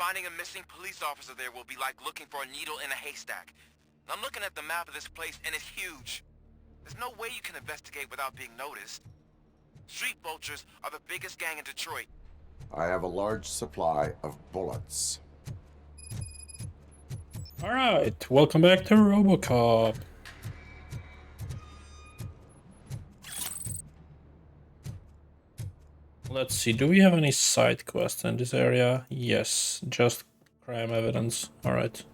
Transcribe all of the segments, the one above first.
Finding a missing police officer there will be like looking for a needle in a haystack. I'm looking at the map of this place and it's huge. There's no way you can investigate without being noticed. Street vultures are the biggest gang in Detroit. I have a large supply of bullets. Alright, welcome back to Robocop. Let's see, do we have any side quests in this area? Yes, just crime evidence. Alright.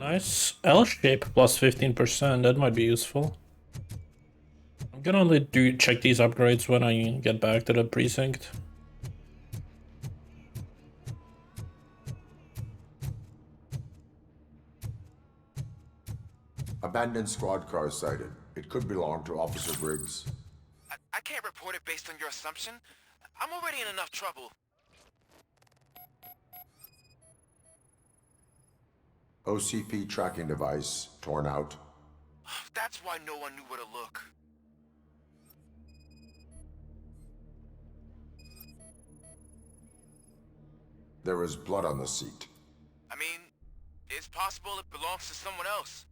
Nice. L shape plus 15%, that might be useful. I'm gonna only check these upgrades when I get back to the precinct. Abandoned squad car sighted. It could belong to Officer Briggs. I can't report it based on your assumption. I'm already in enough trouble. OCP tracking device torn out. That's why no one knew where to look. There is blood on the seat. I mean, it's possible it belongs to someone else.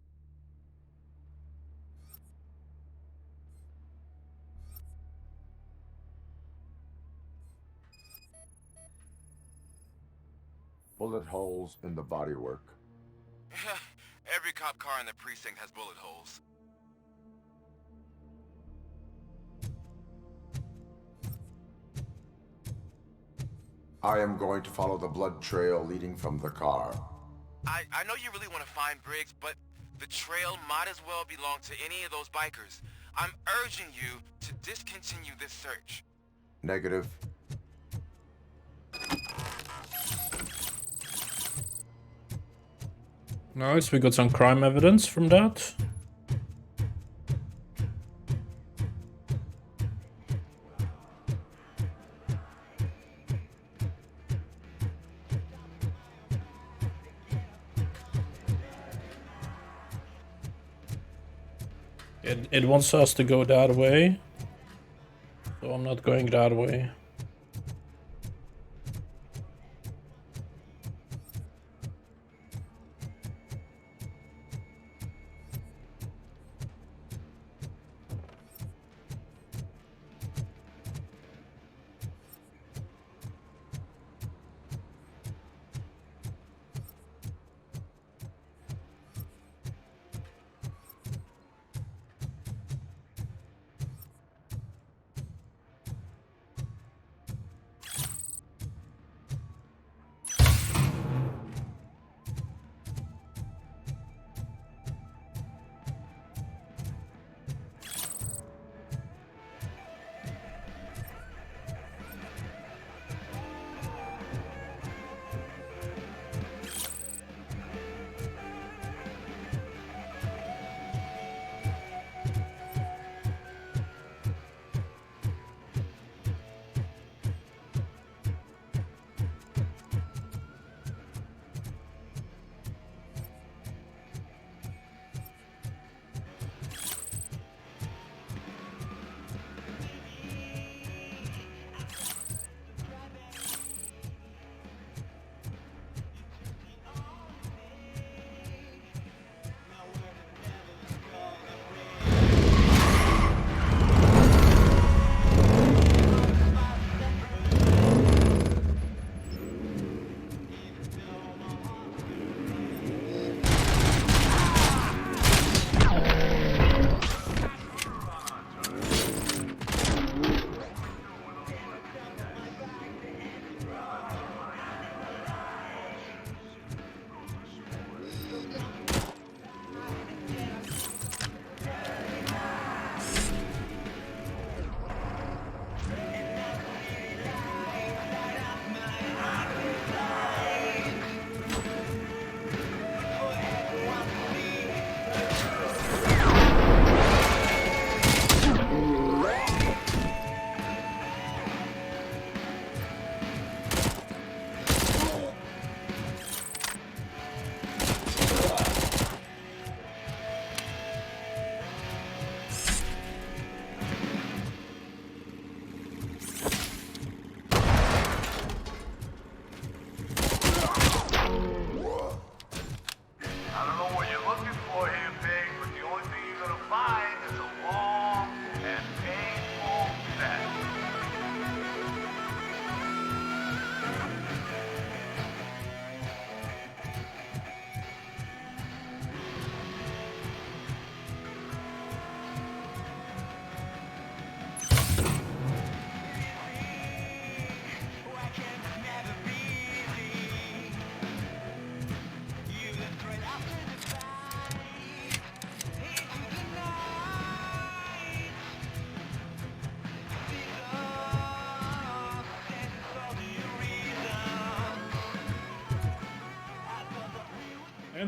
Bullet holes in the bodywork. Every cop car in the precinct has bullet holes. I am going to follow the blood trail leading from the car. I know you really want to find Briggs, but the trail might as well belong to any of those bikers. I'm urging you to discontinue this search. Negative. Nice, we got some crime evidence from that. It wants us to go that way, so I'm not going that way.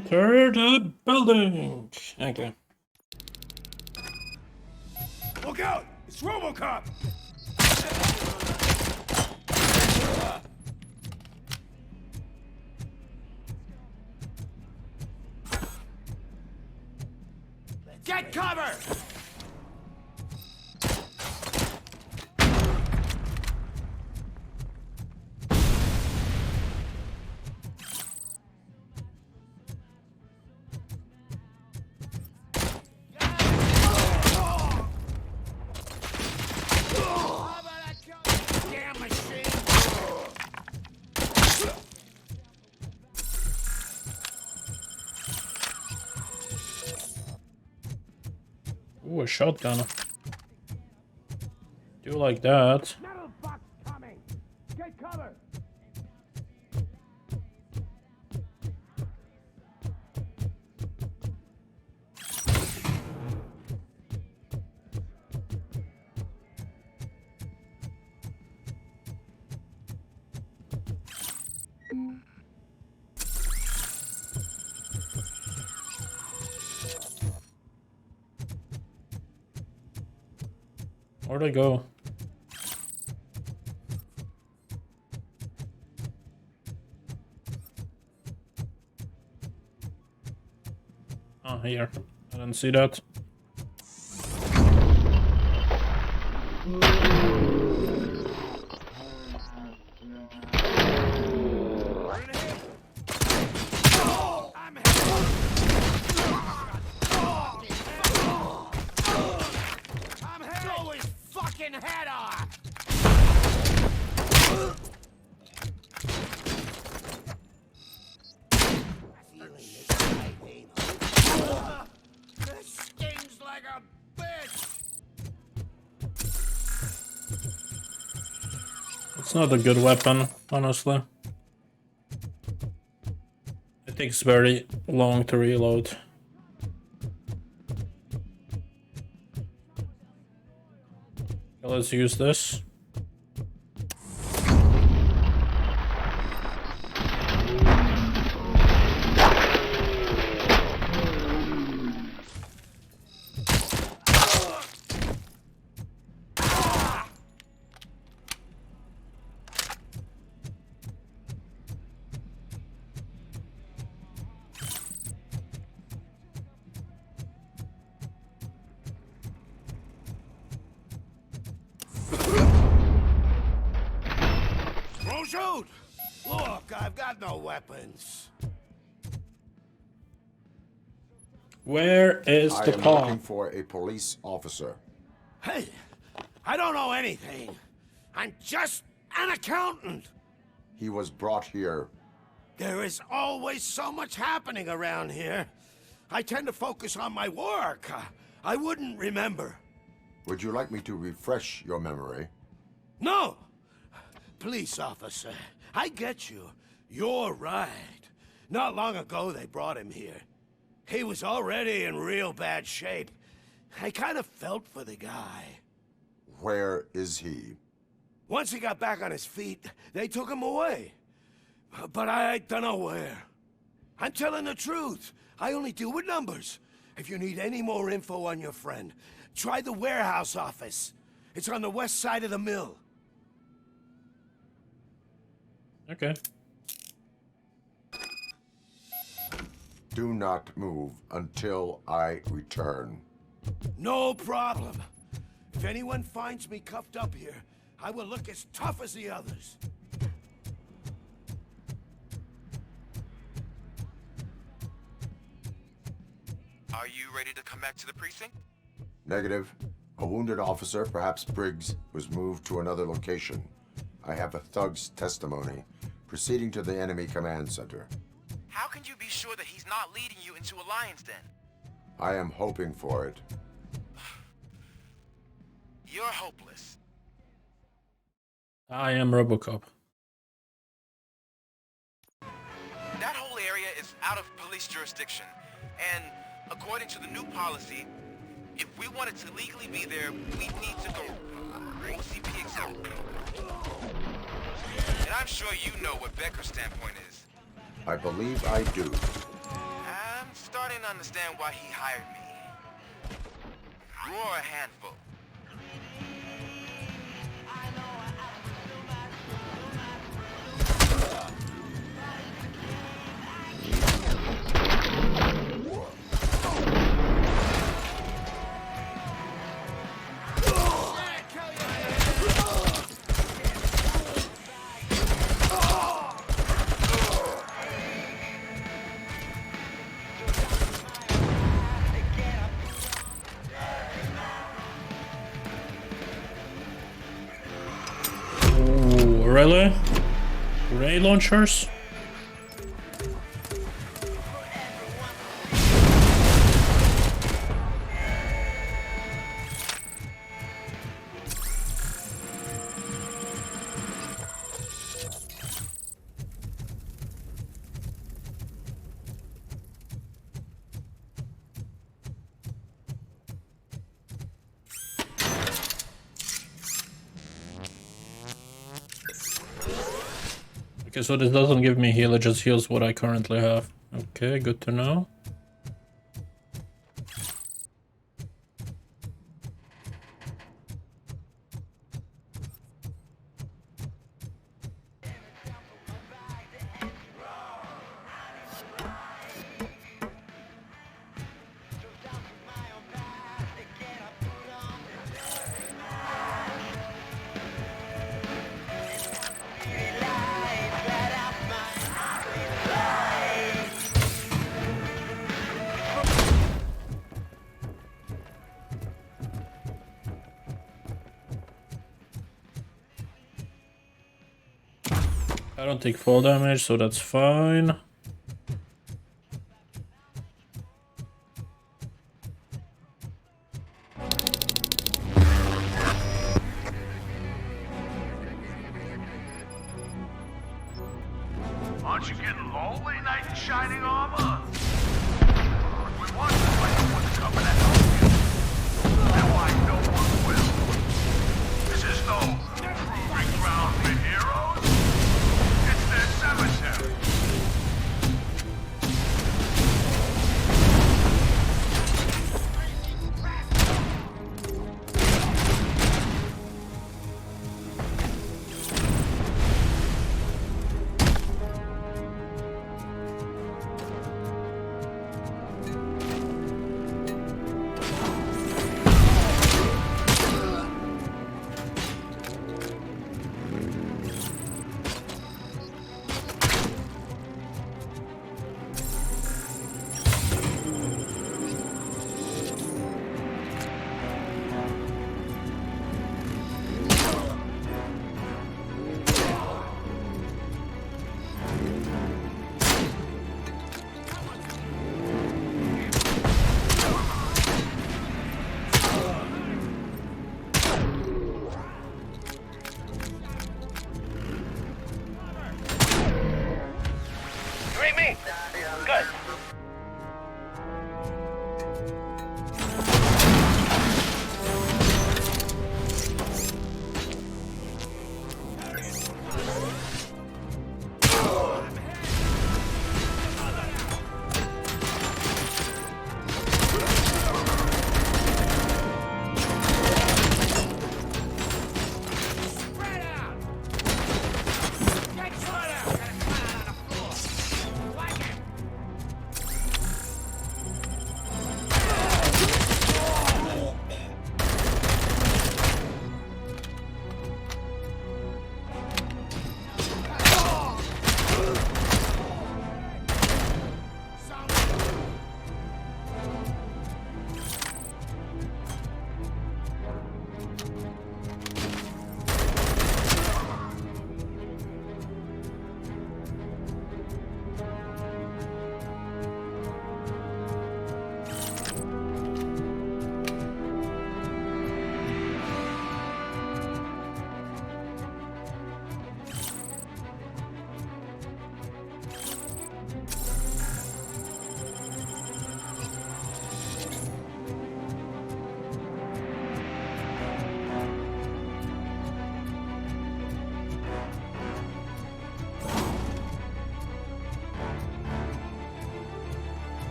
Enter the building. Okay. Look out! It's Robocop! Get cover! Damn machine! Ooh, a shotgun. Do like that. Metal box coming! Get cover! Where'd I go? Oh, here. I didn't see that. Blow his fucking head off! This stings like a bitch! It's not a good weapon, honestly. It takes very long to reload. Okay, let's use this. Don't shoot! Look, I've got no weapons. Where is I the am paw? looking for a police officer. Hey, I don't know anything. I'm just an accountant. He was brought here. There is always so much happening around here. I tend to focus on my work. I wouldn't remember. Would you like me to refresh your memory? No! Police officer, I get you. You're right. Not long ago they brought him here. He was already in real bad shape. I kind of felt for the guy. Where is he? Once he got back on his feet, they took him away. But I don't know where. I'm telling the truth. I only deal with numbers. If you need any more info on your friend, try the warehouse office. It's on the west side of the mill. Okay. Do not move until I return. No problem. If anyone finds me cuffed up here, I will look as tough as the others. Are you ready to come back to the precinct? Negative. A wounded officer, perhaps Briggs, was moved to another location. I have a thug's testimony, proceeding to the enemy command center. How can you be sure that he's not leading you into a lion's den? I am hoping for it. You're hopeless. I am Robocop. That whole area is out of police jurisdiction, and according to the new policy, if we wanted to legally be there, we'd need to go OCP exam. And I'm sure you know what Becker's standpoint is. I believe I do. understand why he hired me. You are a handful. Really? Ray launchers? Okay, so this doesn't give me heal, it just heals what I currently have. Okay, good to know. I don't take fall damage, so that's fine. Aren't you getting lonely, knight in shining armor? We want someone to come and help you. And why no one will. This is no proving ground for heroes. It's their cemetery.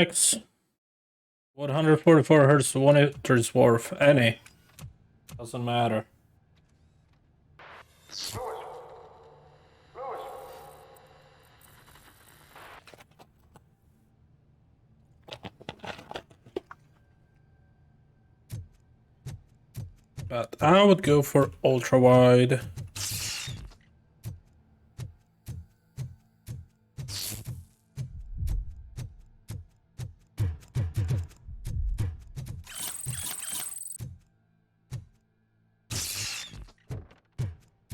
RTX. 144 hertz, 1 meters worth. Any. Doesn't matter. But I would go for ultra wide.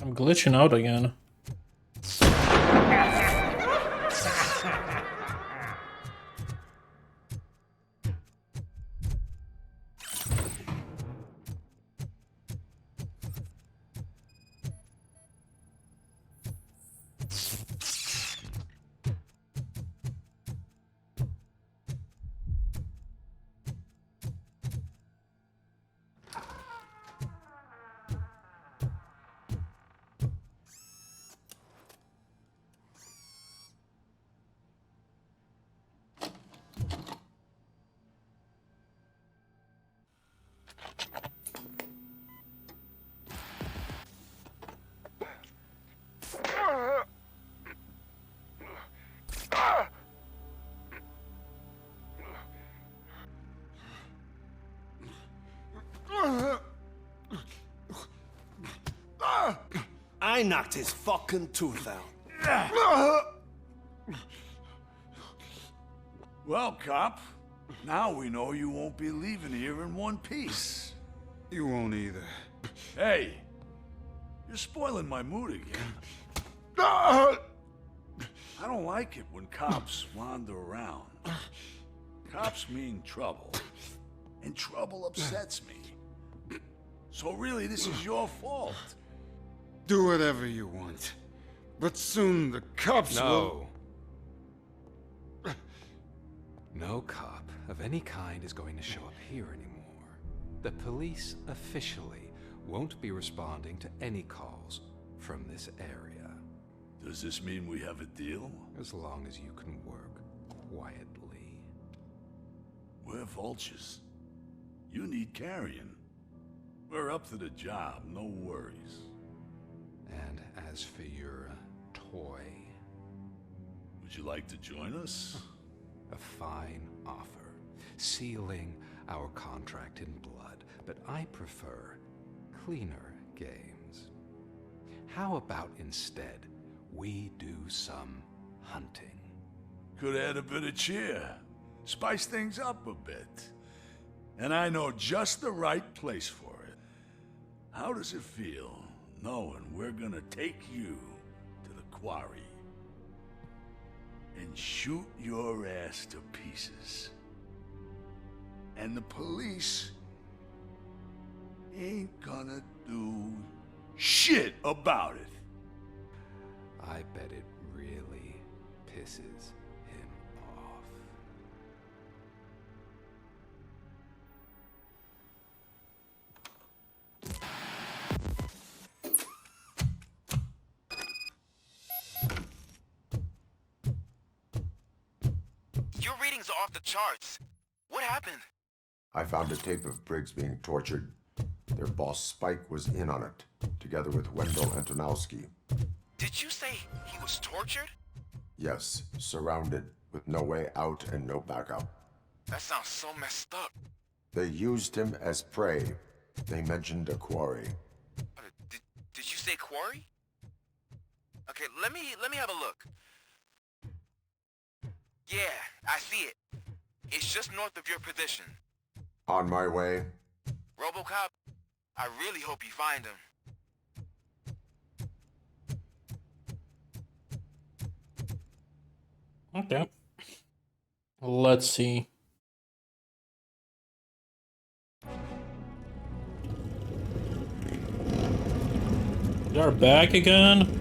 I'm glitching out again. I knocked his fucking tooth out. Well, cop, now we know you won't be leaving here in one piece. You won't either. Hey, you're spoiling my mood again. Ah! I don't like it when cops wander around. Cops mean trouble, and trouble upsets me. So really, this is your fault. Do whatever you want. But soon the cops will... No cop of any kind is going to show up here anymore. The police officially won't be responding to any calls from this area. Does this mean we have a deal? As long as you can work quietly. We're vultures. You need carrion. We're up to the job, no worries. And as for your toy, Would you like to join us? a fine offer, sealing our contract in blood, but I prefer cleaner games. How about instead we do some hunting? Could add a bit of cheer. Spice things up a bit. And I know just the right place for it. How does it feel knowing we're gonna take you to the quarry and shoot your ass to pieces? And the police ain't gonna do shit about it. I bet it really pisses him off. Your readings are off the charts. What happened? I found a tape of Briggs being tortured. Their boss Spike was in on it, together with Wendell Antonowski. Did you say he was tortured? Yes, surrounded, with no way out and no backup. That sounds so messed up. They used him as prey. They mentioned a quarry. Did you say quarry? Okay, let me have a look. Yeah, I see it. It's just north of your position. On my way. Robocop, I really hope you find him. Okay. Let's see. You're back again?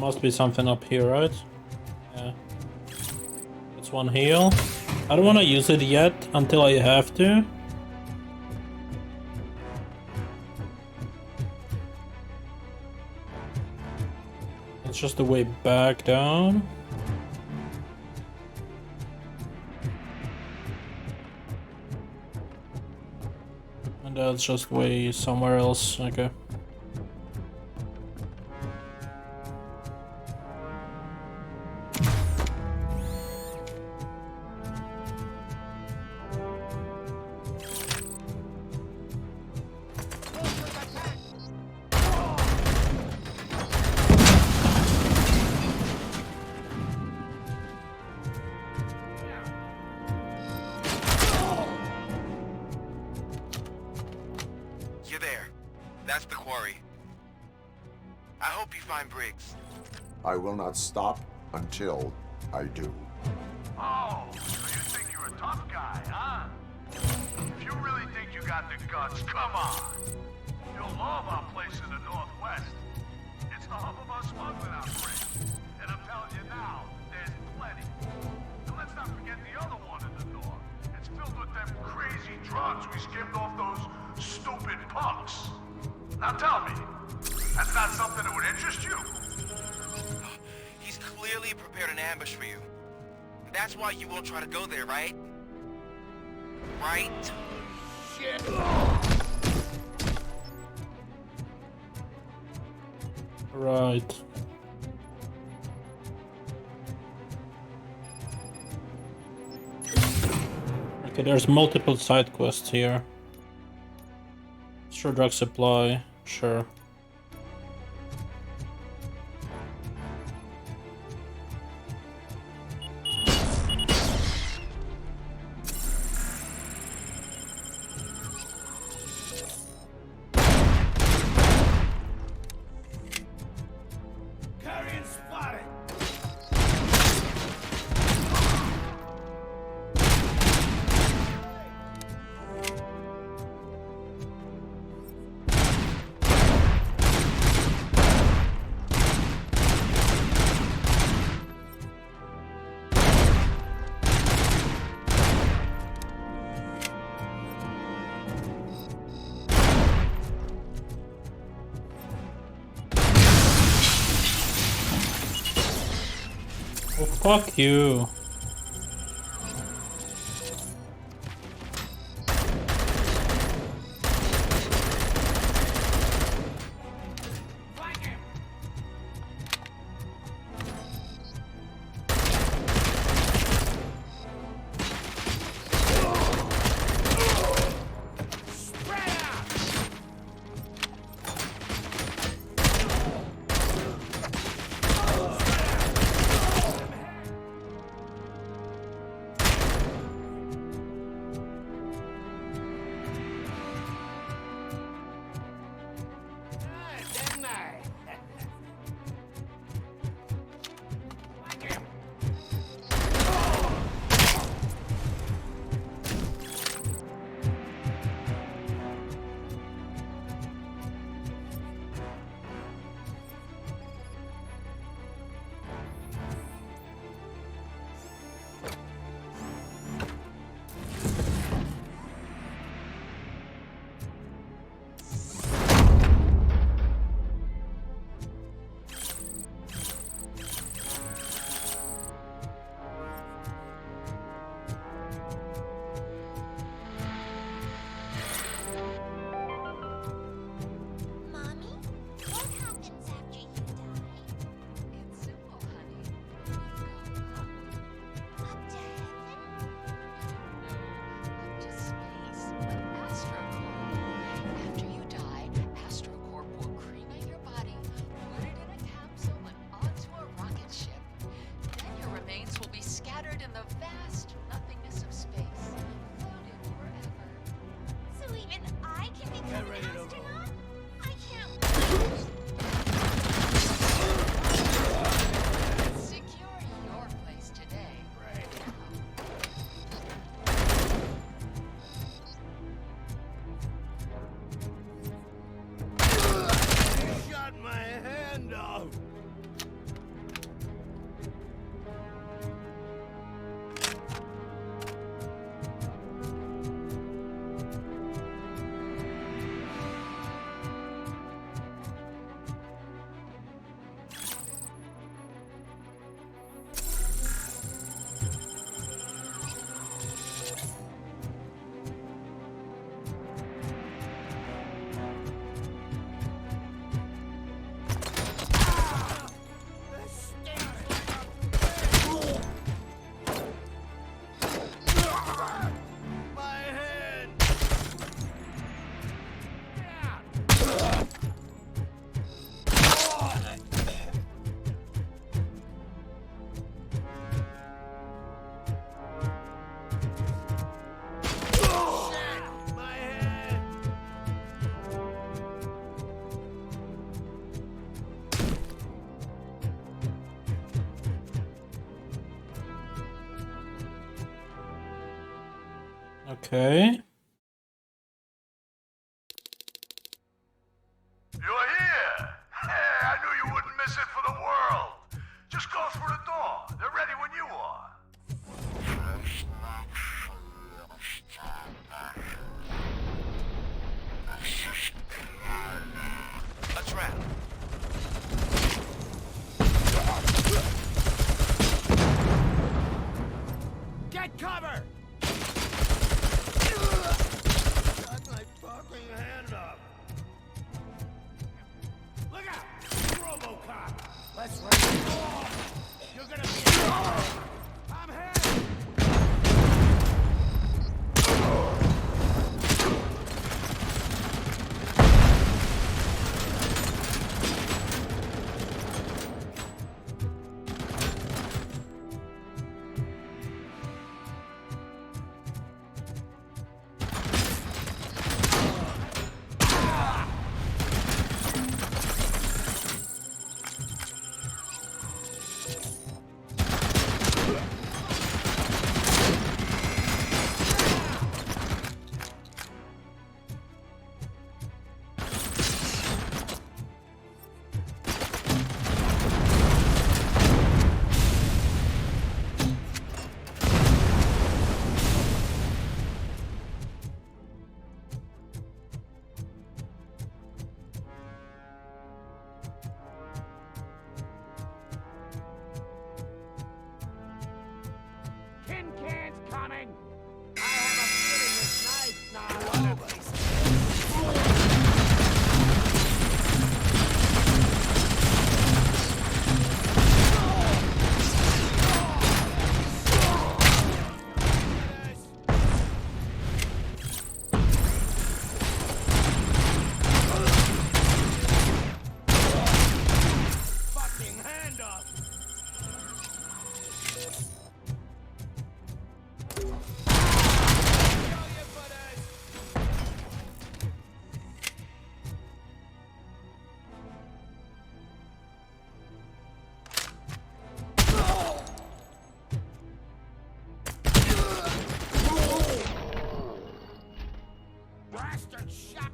must be something up here, right? Yeah. It's one heal. I don't want to use it yet until I have to. It's just the way back down. And that's just way somewhere else. Okay. You're there. That's the quarry. I hope you find Briggs. I will not stop until I do. Oh, so you think you're a tough guy, huh? If you really think you got the guts, come on. You'll love our place in the Northwest. It's the hub of our smuggling operation. And I'm telling you now, there's plenty. And let's not forget the other one in the north. It's filled with them crazy drugs we skimmed off those stupid punks. Now tell me, that's not something that would interest you? He's clearly prepared an ambush for you. That's why you won't try to go there, right? Right? Right. Okay, there's multiple side quests here. Sure, drug supply, sure. Carrion spotted! Oh, fuck you. Okay. You're here! Hey, I knew you wouldn't miss it for the world! Just go through the door. They're ready when you are. A trap. Get cover! Got my fucking hand up. Look out! Robocop! Let's run. You're gonna be... I'm here! Tin cans coming! I have a feeling this night now. One of these. Fucking hand up! Bastard shot!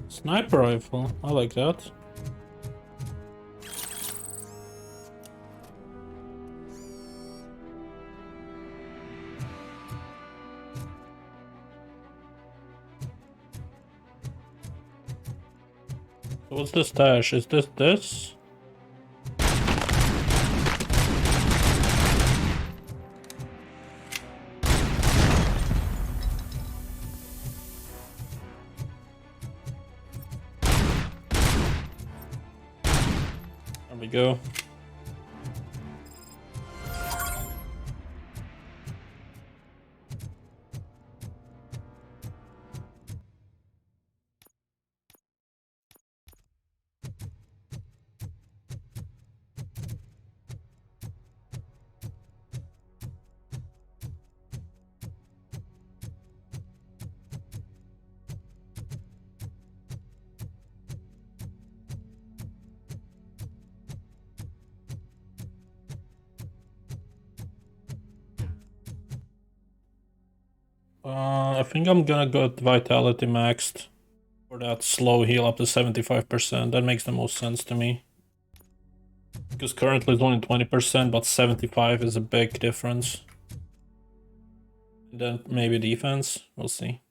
Sniper rifle. I like that. So what's the stash? Is this? There we go. I think I'm gonna go with Vitality maxed for that slow heal up to 75%. That makes the most sense to me. Because currently it's only 20%, but 75 is a big difference. And then maybe defense, we'll see.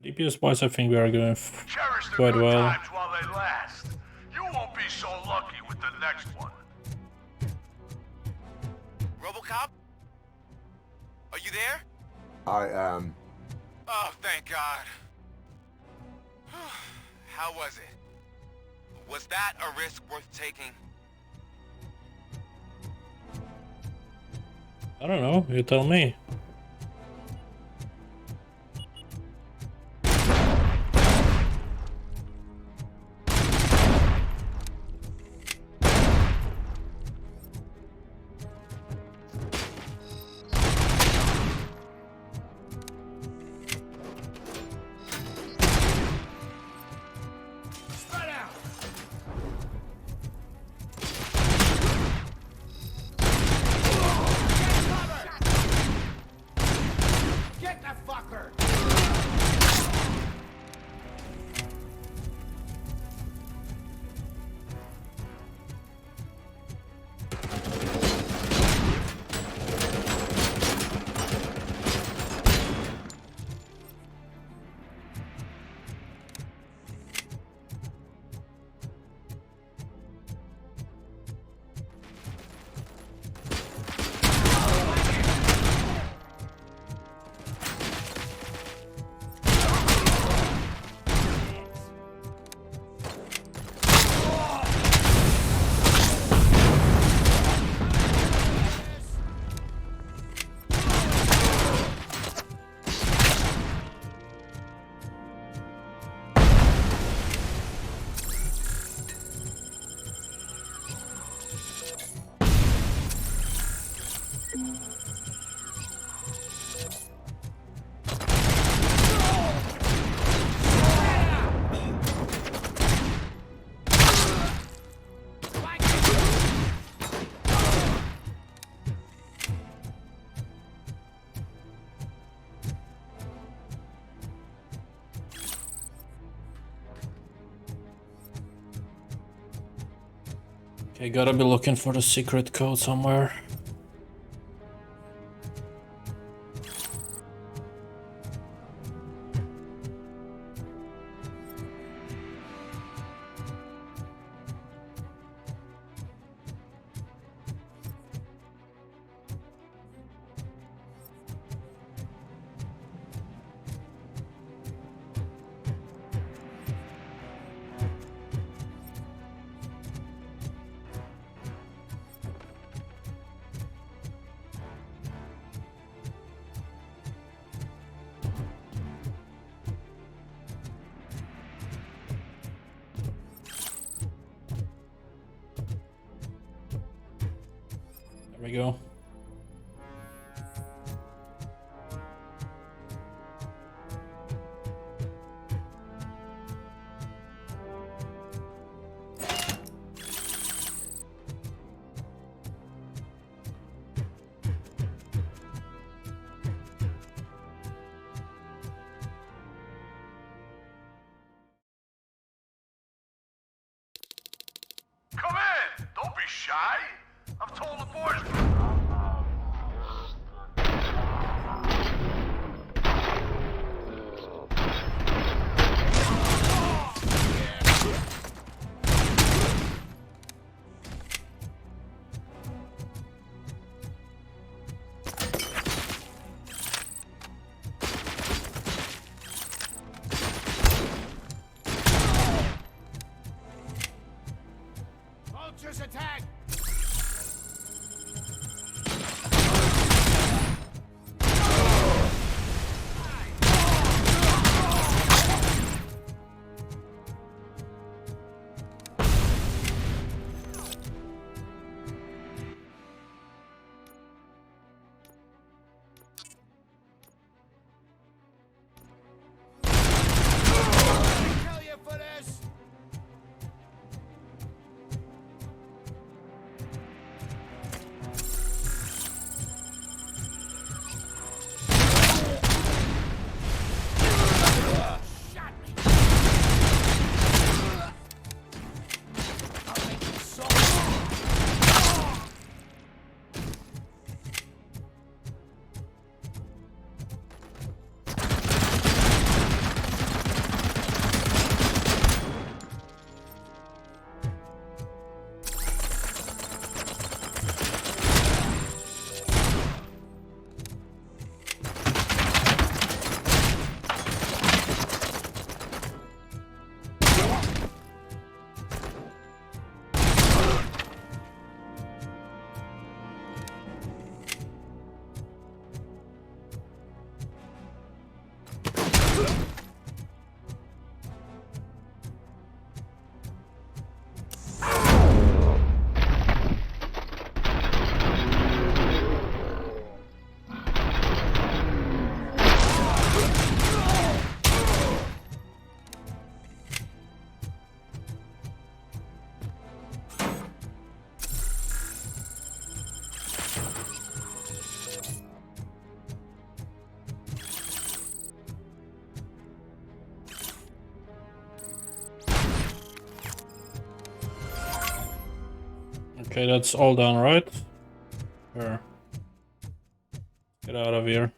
DPS wise, I think we are doing Cherish the quite good well. times while they last. You won't be so lucky with the next one. Robocop? Are you there? I am. Oh, thank God. How was it? Was that a risk worth taking? I don't know, you tell me. Spread out! Get cover! I gotta be looking for the secret code somewhere. There we go. Come in! Don't be shy! I've told the boys... Vultures attack! Kill you for this! Okay, that's all done, right? Sure. Get out of here.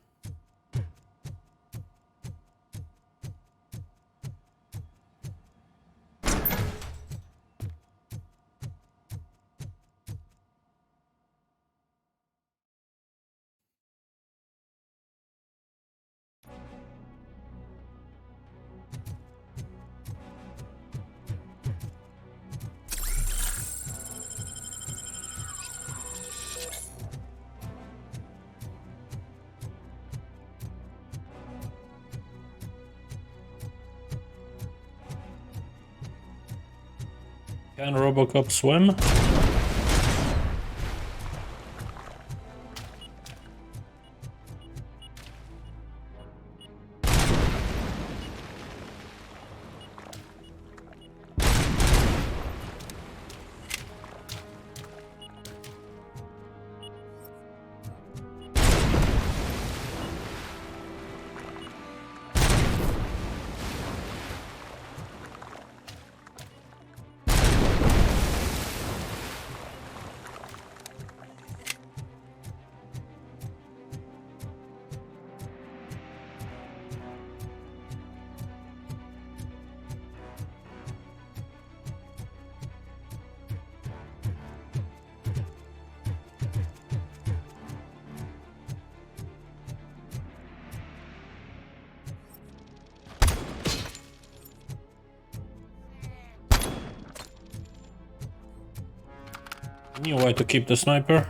Can Robocop swim? New way to keep the sniper.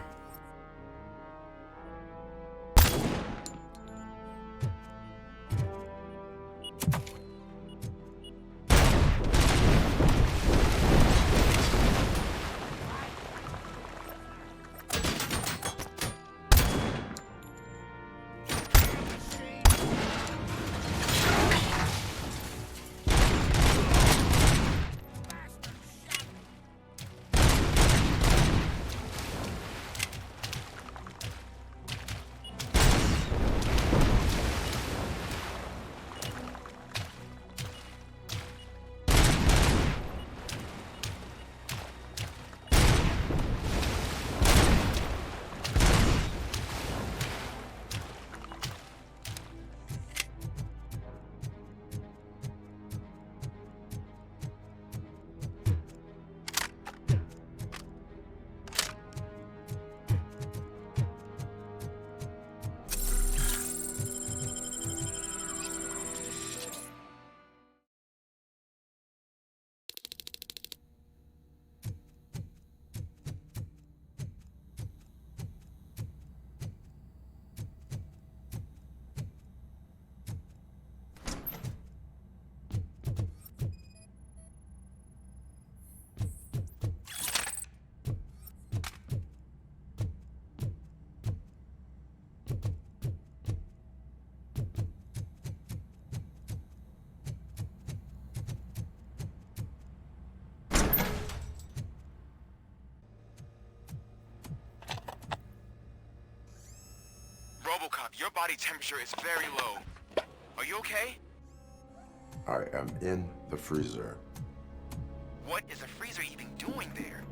Robocop, your body temperature is very low. Are you okay? I am in the freezer. What is a freezer even doing there?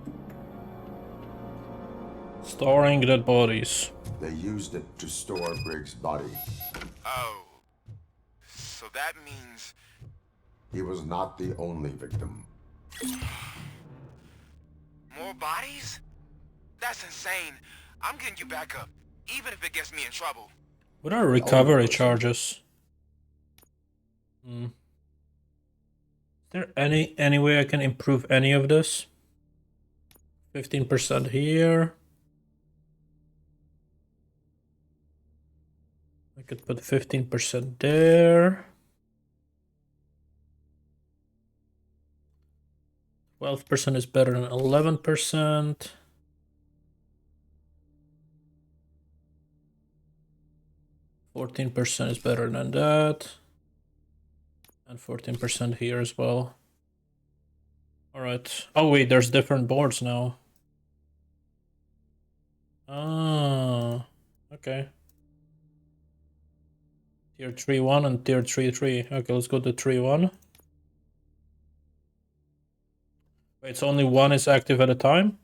Storing dead bodies. They used it to store Briggs' body. Oh. So that means... He was not the only victim. more bodies? That's insane. I'm getting you back up, even if it gets me in trouble. What are recovery charges? Is there any way I can improve any of this? 15% here. I could put 15% there. 12% is better than 11%. 14% is better than that. And 14% here as well. Alright. Oh wait, there's different boards now. Ah, okay. Tier 3.1 and tier 3.3. Okay, let's go to 3.1. Wait, so only one is active at a time?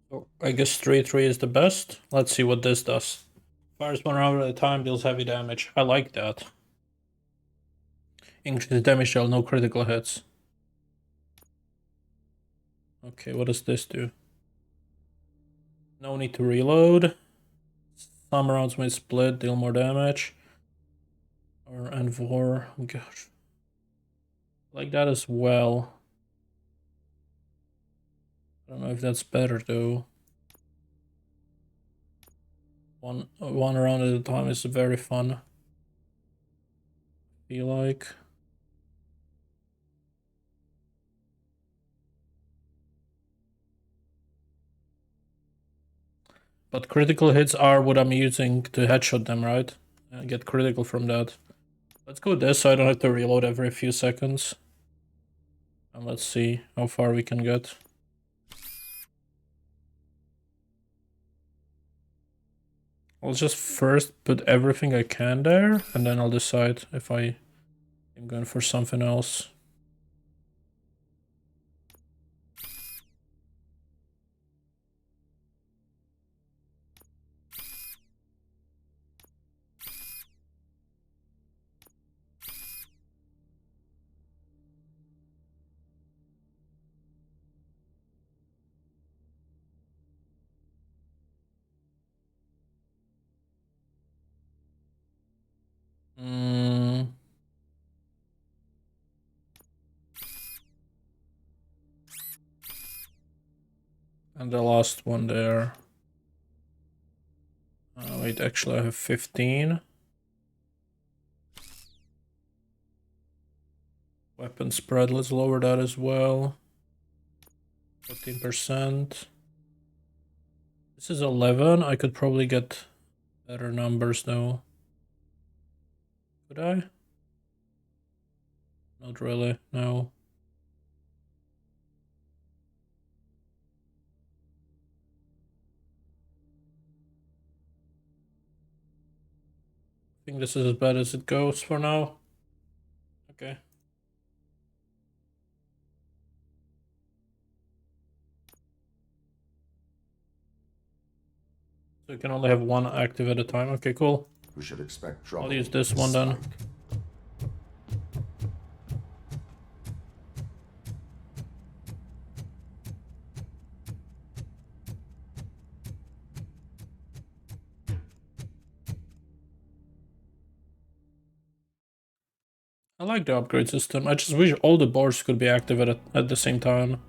So I guess 3.3 is the best. Let's see what this does. Fires 1 round at a time, deals heavy damage. I like that. Increases damage dealt, no critical hits. Okay, what does this do? No need to reload. Some rounds may split, deal more damage. Or Envor, gosh. Like that as well. I don't know if that's better though. One round at a time is very fun. Feel like. But critical hits are what I'm using to headshot them, right? And get critical from that. Let's go this so I don't have to reload every few seconds. And let's see how far we can get. I'll just first put everything I can there, and then I'll decide if I am going for something else. And the last one there. Wait, actually I have 15. Weapon spread, let's lower that as well. 15%. This is 11. I could probably get better numbers though. Could I? Not really, no. I think this is as bad as it goes for now. Okay. So you can only have one active at a time. Okay, cool. We should expect trouble. I'll use this one then. Spike. I like the upgrade system. I just wish all the boards could be active at the same time.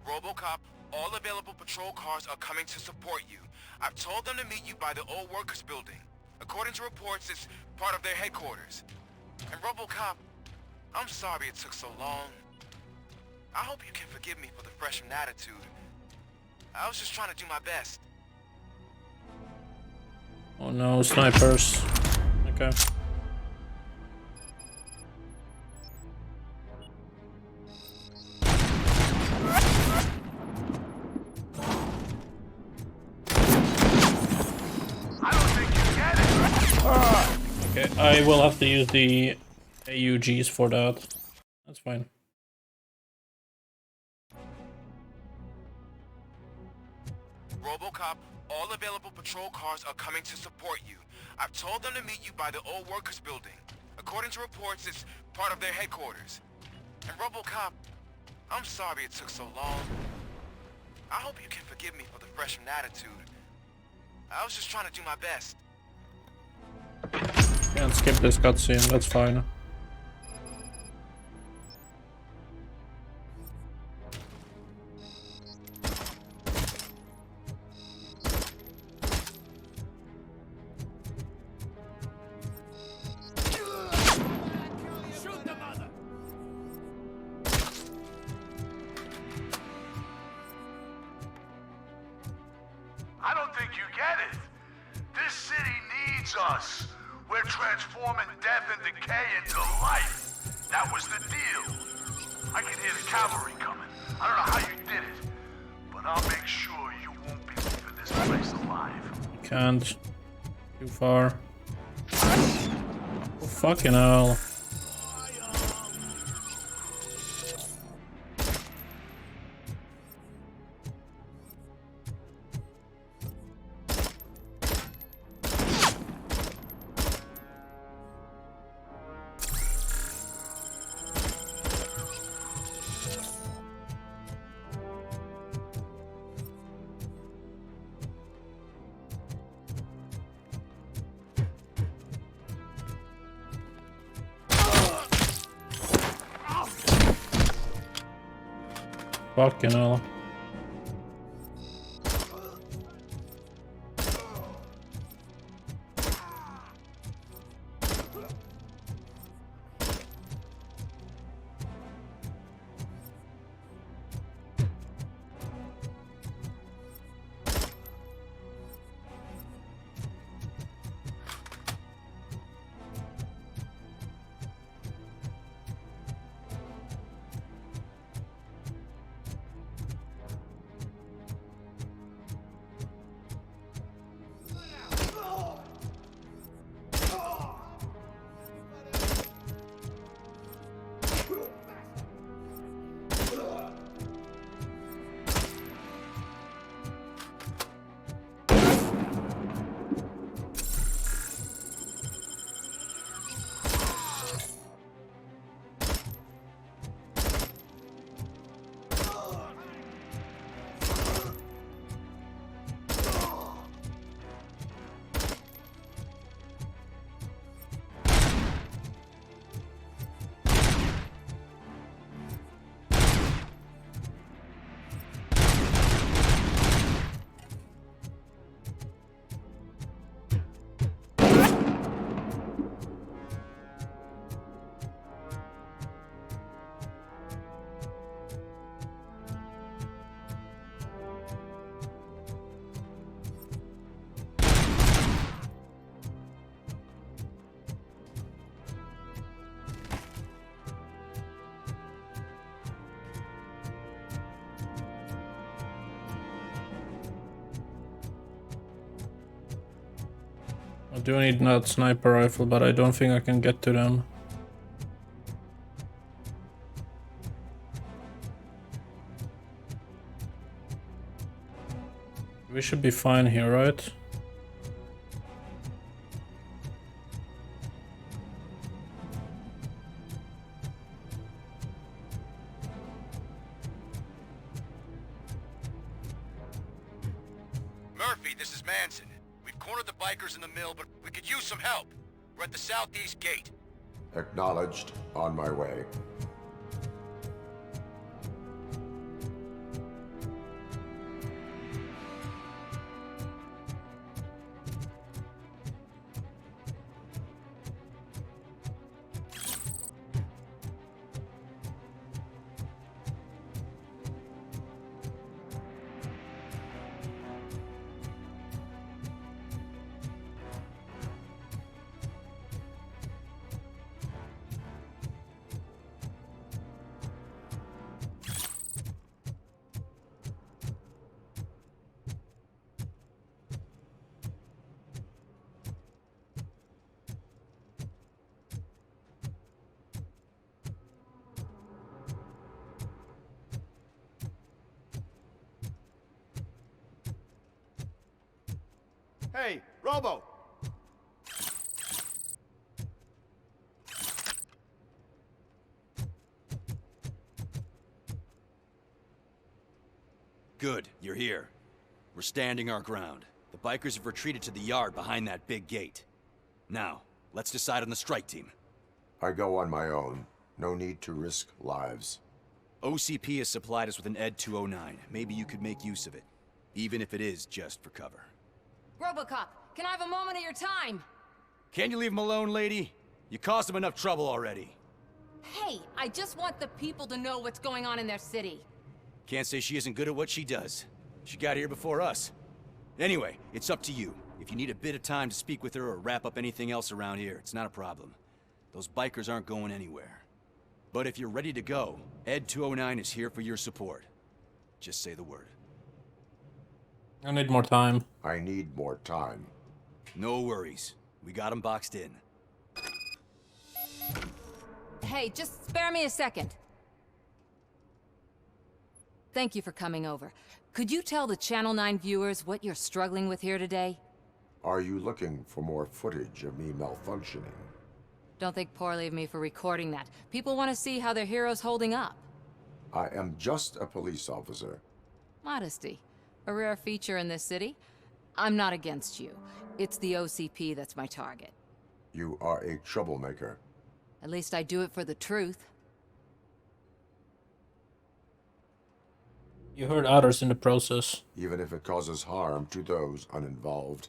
Robocop, all available patrol cars are coming to support you. I've told them to meet you by the old workers building. According to reports, it's part of their headquarters. And Robocop, I'm sorry it took so long. I hope you can forgive me for the freshman attitude. I was just trying to do my best. Oh no, snipers. Okay. Okay, I will have to use the AUGs for that. That's fine. Robocop, all available patrol cars are coming to support you. I've told them to meet you by the old workers building. According to reports, it's part of their headquarters. And Robocop, I'm sorry it took so long. I hope you can forgive me for the freshman attitude. I was just trying to do my best. Can't skip this cutscene, that's fine. I don't think you get it. This city needs us. We're transforming death and decay into life. That was the deal. I can hear the cavalry coming. I don't know how you did it, but I'll make sure you won't be leaving this place alive. Can't. Too far. Oh, fucking hell. Fucking hell. I do need that sniper rifle, but I don't think I can get to them. We should be fine here, right? Murphy, this is Manson. We've cornered the bikers in the mill, but we could use some help. We're at the southeast gate. Acknowledged. On my way. Hey, Robo! Good, you're here. We're standing our ground. The bikers have retreated to the yard behind that big gate. Now, let's decide on the strike team. I go on my own. No need to risk lives. OCP has supplied us with an ED 209. Maybe you could make use of it, even if it is just for cover. Robocop, can I have a moment of your time? Can you leave him alone, lady? You caused him enough trouble already. Hey, I just want the people to know what's going on in their city. Can't say she isn't good at what she does. She got here before us. Anyway, it's up to you. If you need a bit of time to speak with her or wrap up anything else around here, it's not a problem. Those bikers aren't going anywhere. But if you're ready to go, ED 209 is here for your support. Just say the word. I need more time. I need more time. No worries. We got him boxed in. Hey, just spare me a second. Thank you for coming over. Could you tell the Channel 9 viewers what you're struggling with here today? Are you looking for more footage of me malfunctioning? Don't think poorly of me for recording that. People want to see how their hero's holding up. I am just a police officer. Modesty. A rare feature in this city. I'm not against you. It's the OCP that's my target. You are a troublemaker. At least I do it for the truth. You hurt others in the process. Even if it causes harm to those uninvolved.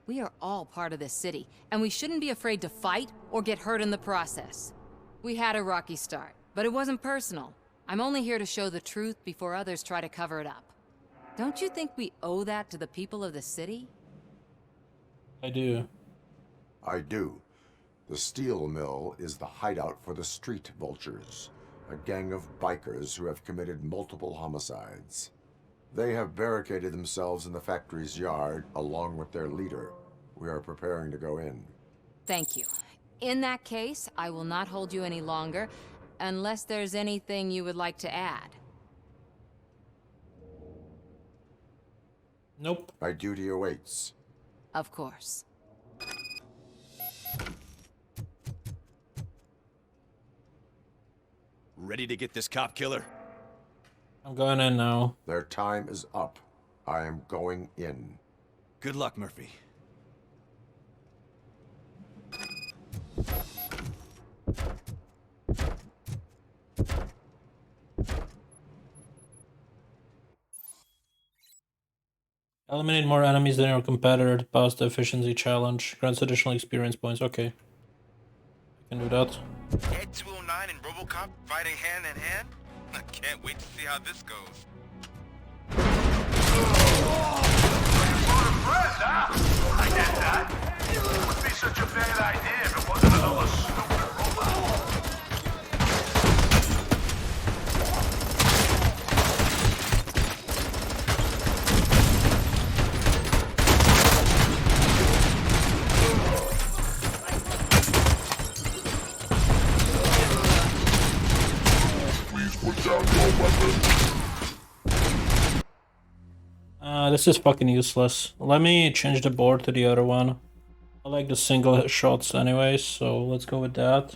We are all part of this city, and we shouldn't be afraid to fight or get hurt in the process. We had a rocky start, but it wasn't personal. I'm only here to show the truth before others try to cover it up. Don't you think we owe that to the people of the city? I do. I do. The steel mill is the hideout for the street vultures, a gang of bikers who have committed multiple homicides. They have barricaded themselves in the factory's yard along with their leader. We are preparing to go in. Thank you. In that case, I will not hold you any longer, unless there's anything you would like to add. Nope. My duty awaits. Of course. Ready to get this cop killer? I'm going in now. Their time is up. I am going in. Good luck, Murphy. Eliminate more enemies than your competitor to pass the efficiency challenge. Grants additional experience points. Okay. I can do that. Ed 209 and Robocop fighting hand in hand? I can't wait to see how this goes. I get that. It wouldn't be such a bad idea if it wasn't another stupid robot. This is fucking useless. Let me change the board to the other one. I like the single shots anyway, so let's go with that.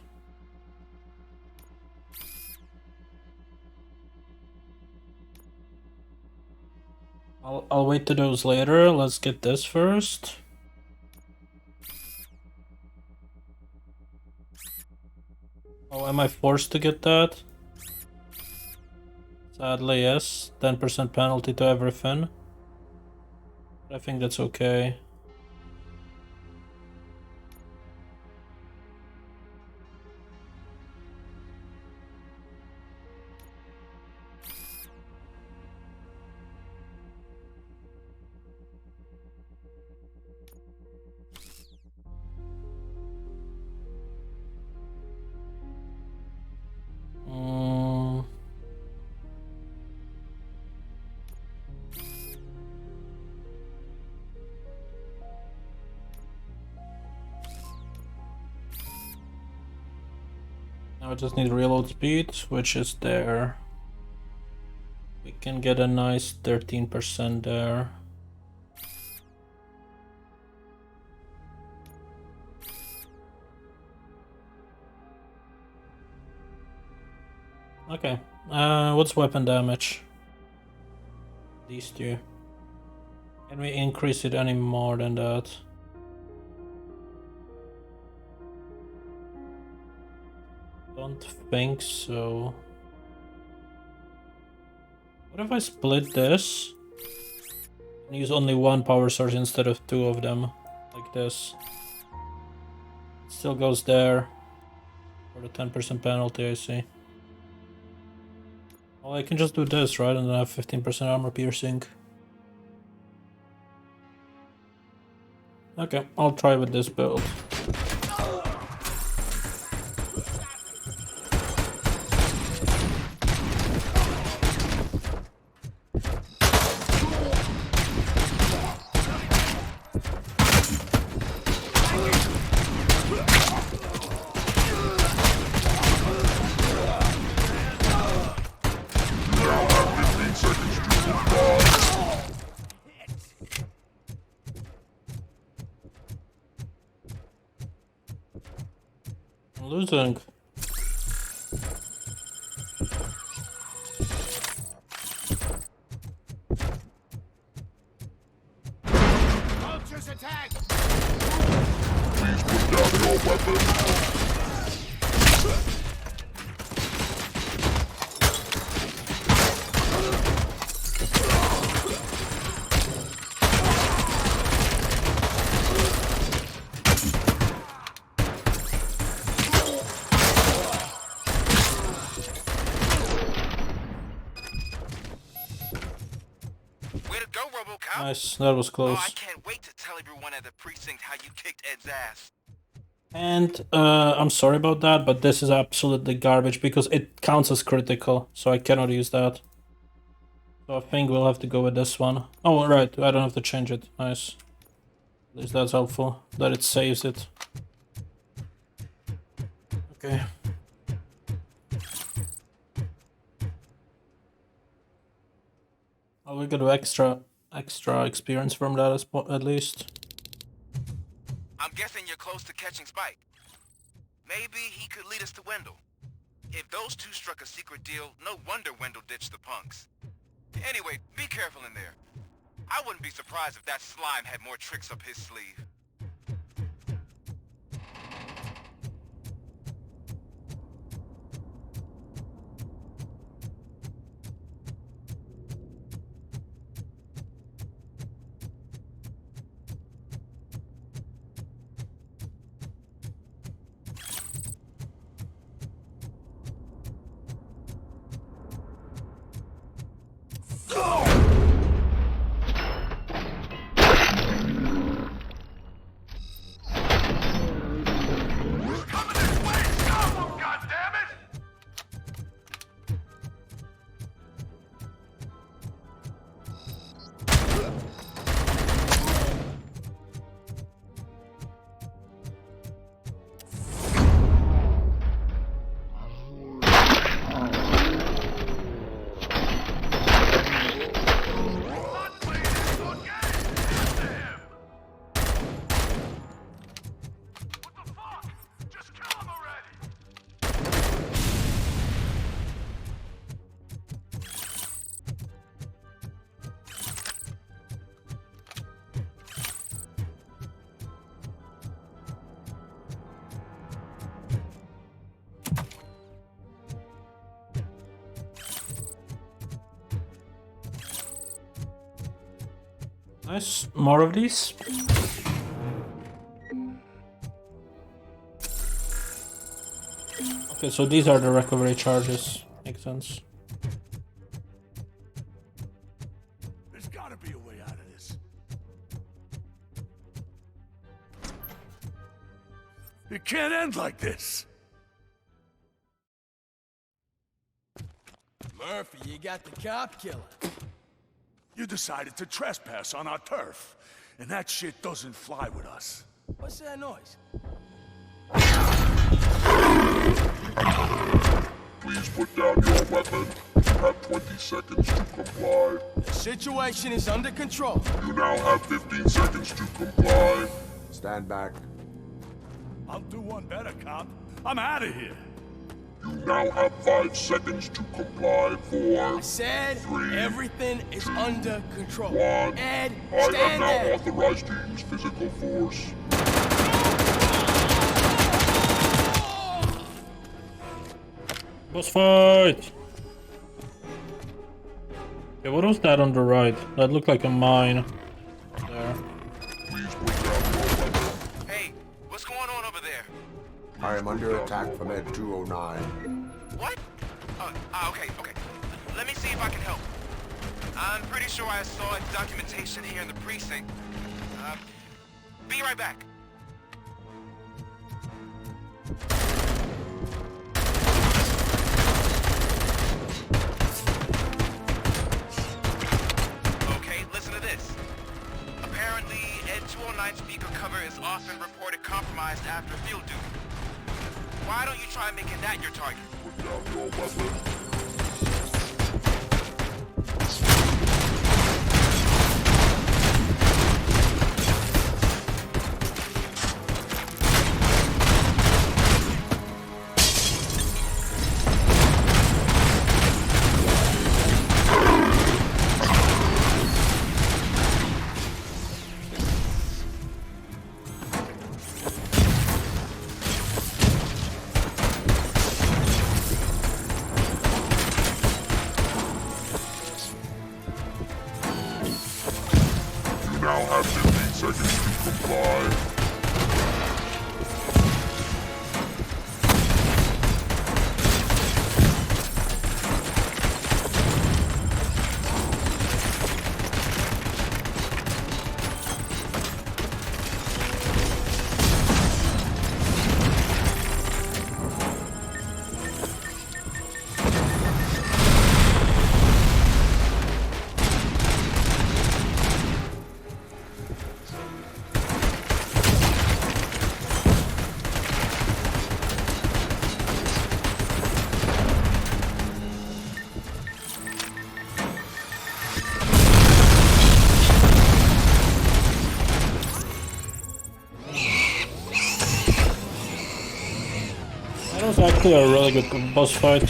I'll wait to those later. Let's get this first. Oh, am I forced to get that? Sadly, yes. 10% penalty to everything. I think that's okay. Now I just need reload speed, which is there. We can get a nice 13% there. Okay, what's weapon damage? These two. Can we increase it any more than that? Don't think so. What if I split this and use only one power source instead of two of them, like this? It still goes there for the 10% penalty, I see. Well, I can just do this, right? And then I have 15% armor piercing. Okay, I'll try with this build. I'm losing. Vultures attack! Please put down your weapon. Way to go, Robocop! Nice, that was close. Oh, I can't wait to tell everyone at the precinct how you kicked Ed's ass. And I'm sorry about that, but this is absolutely garbage because it counts as critical, so I cannot use that. So I think we'll have to go with this one. Oh, right, I don't have to change it. Nice. At least that's helpful, that it saves it. Okay. Oh, we got extra experience from that at least. I'm guessing you're close to catching Spike. Maybe he could lead us to Wendell. If those two struck a secret deal, no wonder Wendell ditched the punks. Anyway, be careful in there. I wouldn't be surprised if that slime had more tricks up his sleeve. Nice, more of these. Okay, so these are the recovery charges. Makes sense. There's gotta be a way out of this. It can't end like this. Murphy, you got the cop killer. You decided to trespass on our turf, and that shit doesn't fly with us. What's that noise? Please put down your weapon. You have 20 seconds to comply. The situation is under control. You now have 15 seconds to comply. Stand back. I'll do one better, cop. I'm out of here. You now have 5 seconds to comply. 4, I said 3, everything is under control. 1. Ed, I am stand now there. authorized to use physical force. Boss fight! Okay, what was that on the right? That looked like a mine. There. Please put down your weapon. Hey, what's going on over there? I am under attack from Ed 209. What? Okay. Let me see if I can help. I'm pretty sure I saw documentation here in the precinct. Be right back. Okay, listen to this. Apparently, Ed 209 speaker cover is often reported compromised after field duty. Why don't you try making that your target? Put down your weapon. You now have 15 seconds to comply. That was actually a really good boss fight.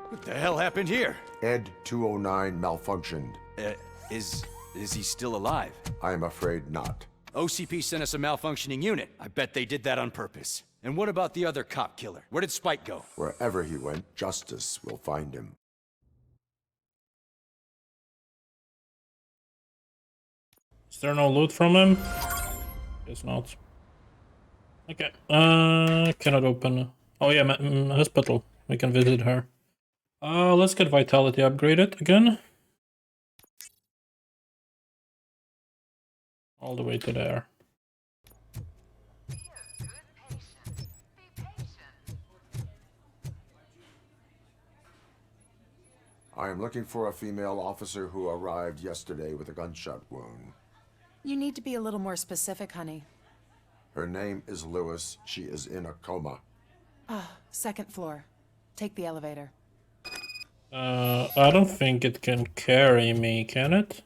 What the hell happened here? Ed 209 malfunctioned. Is he still alive? I am afraid not. OCP sent us a malfunctioning unit. I bet they did that on purpose. And what about the other cop killer? Where did Spike go? Wherever he went, justice will find him. Is there no loot from him? Guess not. Okay. Cannot open. Oh yeah, hospital. We can visit her. Let's get vitality upgraded again. All the way to there. I am looking for a female officer who arrived yesterday with a gunshot wound. You need to be a little more specific, honey. Her name is Lewis. She is in a coma. Second floor. Take the elevator. I don't think it can carry me, can it?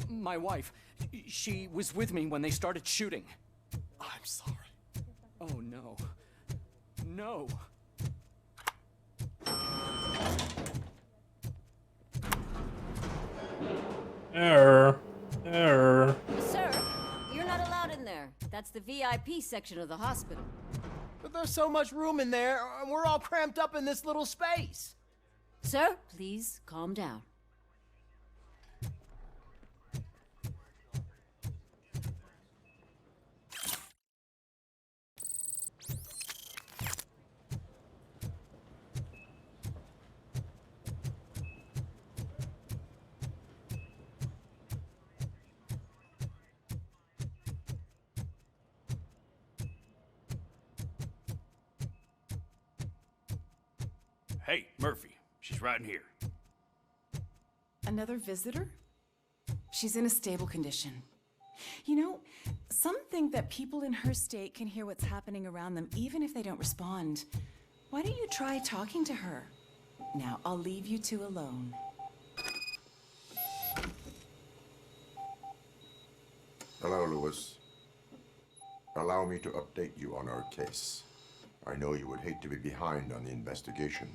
My wife, she was with me when they started shooting. I'm sorry. Oh no. No. Error. Error. Sir, you're not allowed in there. That's the VIP section of the hospital. But there's so much room in there, and we're all cramped up in this little space. Sir, please calm down. Hey, Murphy. She's right in here. Another visitor? She's in a stable condition. You know, some think that people in her state can hear what's happening around them even if they don't respond. Why don't you try talking to her? Now, I'll leave you two alone. Hello, Lewis. Allow me to update you on our case. I know you would hate to be behind on the investigation.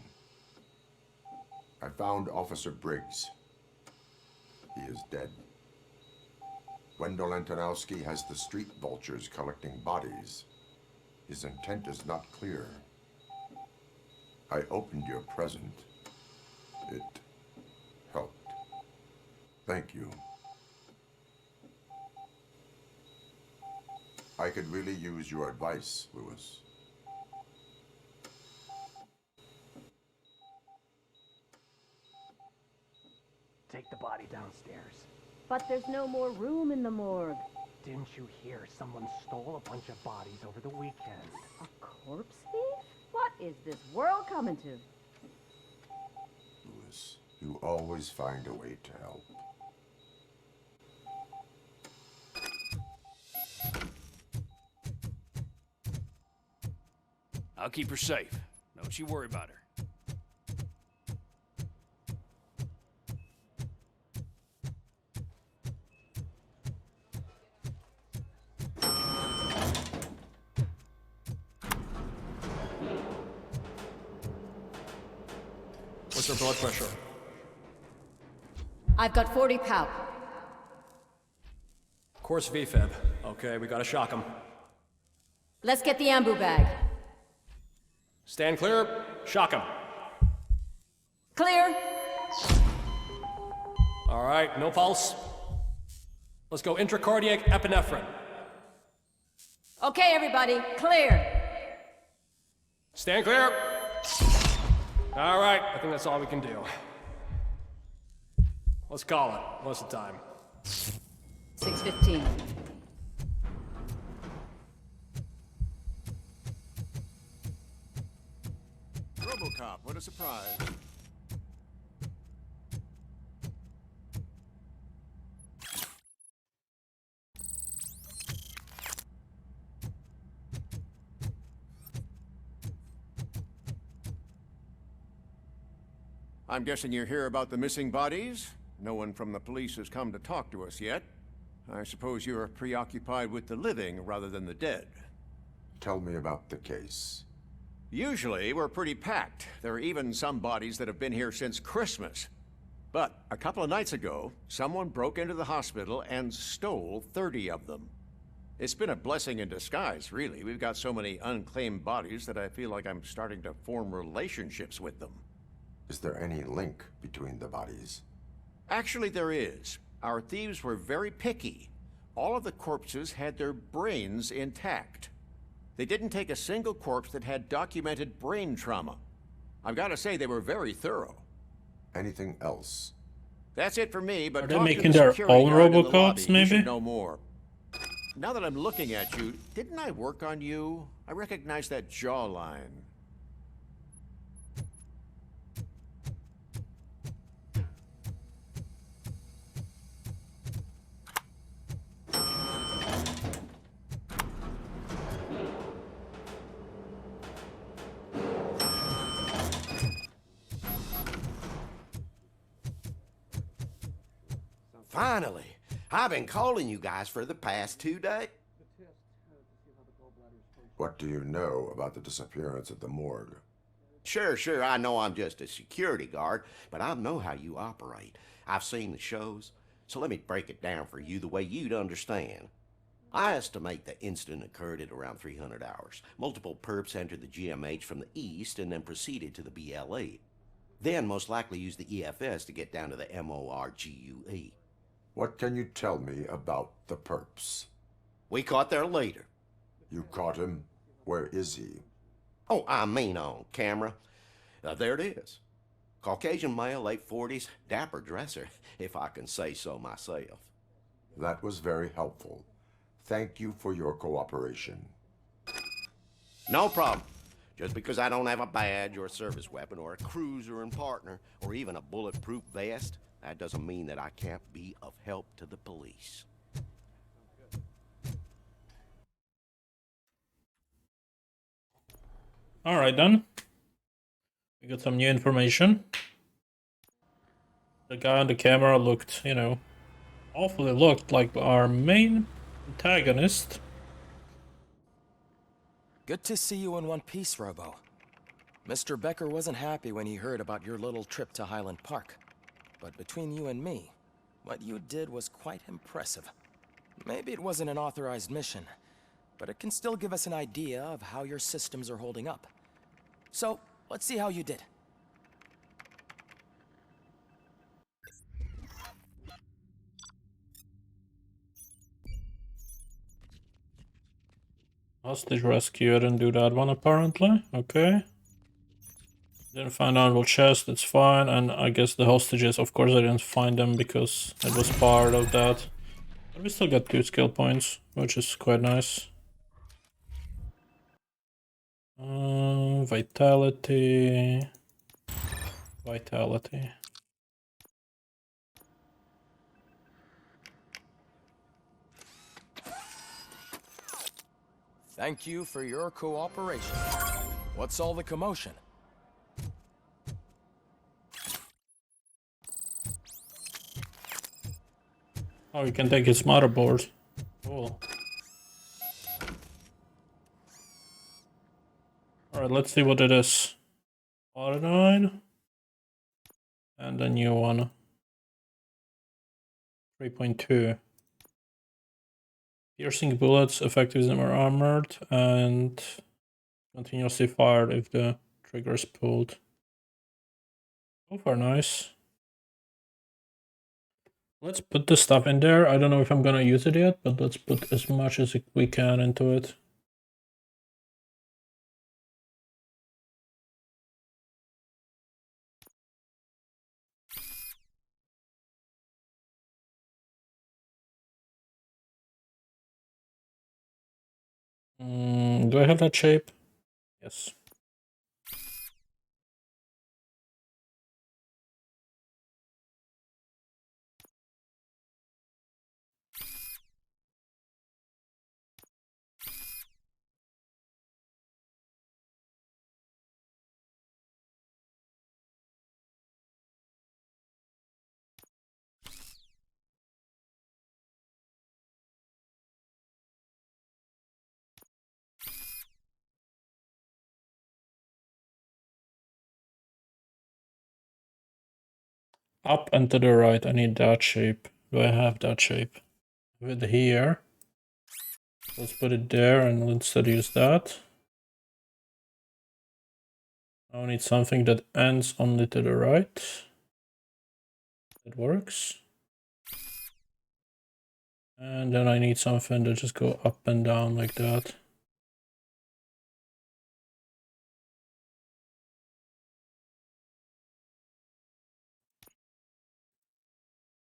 I found Officer Briggs. He is dead. Wendell Antonowski has the street vultures collecting bodies. His intent is not clear. I opened your present. It helped. Thank you. I could really use your advice, Lewis. Take the body downstairs. But there's no more room in the morgue. Didn't you hear someone stole a bunch of bodies over the weekend? A corpse thief? What is this world coming to? Lewis, you always find a way to help. I'll keep her safe. Don't you worry about her. What's her blood pressure? I've got 40 pow. Course VFib. Okay, we gotta shock him. Let's get the ambu bag. Stand clear. Shock him. Clear. All right, no pulse. Let's go intracardiac epinephrine. Okay, everybody, clear. Stand clear. All right, I think that's all we can do. Let's call it. What's the time? 6:15. Robocop, what a surprise. I'm guessing you're here about the missing bodies? No one from the police has come to talk to us yet. I suppose you're preoccupied with the living rather than the dead. Tell me about the case. Usually, we're pretty packed. There are even some bodies that have been here since Christmas. But a couple of nights ago, someone broke into the hospital and stole 30 of them. It's been a blessing in disguise, really. We've got so many unclaimed bodies that I feel like I'm starting to form relationships with them. Is there any link between the bodies? Actually, there is. Our thieves were very picky. All of the corpses had their brains intact. They didn't take a single corpse that had documented brain trauma. I've got to say, they were very thorough. Anything else? That's it for me, but Are they talk to making the their security own guard in the Robocops, lobby. He maybe? should know more. Now that I'm looking at you, didn't I work on you? I recognize that jawline. Finally! I've been calling you guys for the past 2 days. What do you know about the disappearance at the morgue? Sure, I know I'm just a security guard, but I know how you operate. I've seen the shows, so let me break it down for you the way you'd understand. I estimate the incident occurred at around 300 hours. Multiple perps entered the GMH from the east and then proceeded to the BLE. Then most likely used the EFS to get down to the MORGUE. What can you tell me about the perps? We caught their leader. You caught him? Where is he? Oh, I mean on camera. There it is. Caucasian male, late 40s, dapper dresser, if I can say so myself. That was very helpful. Thank you for your cooperation. No problem. Just because I don't have a badge or a service weapon or a cruiser and partner or even a bulletproof vest, that doesn't mean that I can't be of help to the police. Alright then. We got some new information. The guy on the camera looked, you know, awfully looked like our main antagonist. Good to see you in one piece, Robo. Mr. Becker wasn't happy when he heard about your little trip to Highland Park. But between you and me, what you did was quite impressive. Maybe it wasn't an authorized mission, but it can still give us an idea of how your systems are holding up. So, let's see how you did. Hostage rescue, I didn't do that one apparently. Okay. Didn't find honorable chest, that's fine. And I guess the hostages, of course I didn't find them because it was part of that. But we still got 2 skill points, which is quite nice. Vitality. Vitality. Thank you for your cooperation. What's all the commotion? Oh, you can take his motherboard. Cool. Alright, let's see what it is. Auto 9. And a new one. 3.2. Piercing bullets, effective when armored, and continuously fired if the trigger is pulled. So far, nice. Let's put the stuff in there. I don't know if I'm gonna use it yet, but let's put as much as we can into it. Do I have that shape? Yes. Up and to the right, I need that shape. Do I have that shape? With here. Let's put it there and instead use that. Now I need something that ends only to the right. That works. And then I need something that just go up and down like that.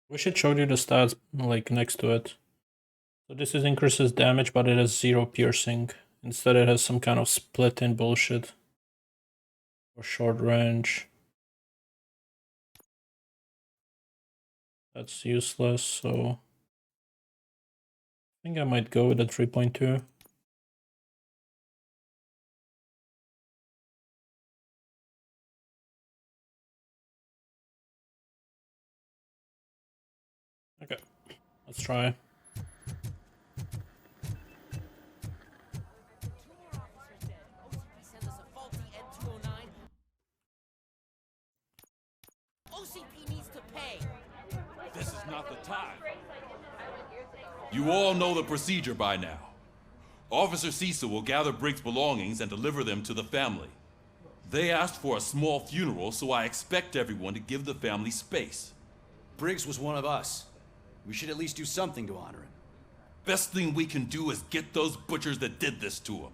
We should show you the stats like next to it. So this is increases damage, but it has 0 piercing. Instead it has some kind of split in bullshit. For short range. That's useless, so I think I might go with the 3.2. Okay, let's try. OCP needs to pay. This is not the time. You all know the procedure by now. Officer 𝐒𝐸𝐸 will gather Briggs' belongings and deliver them to the family. They asked for a small funeral, so I expect everyone to give the family space. Briggs was one of us. We should at least do something to honor him. Best thing we can do is get those butchers that did this to him.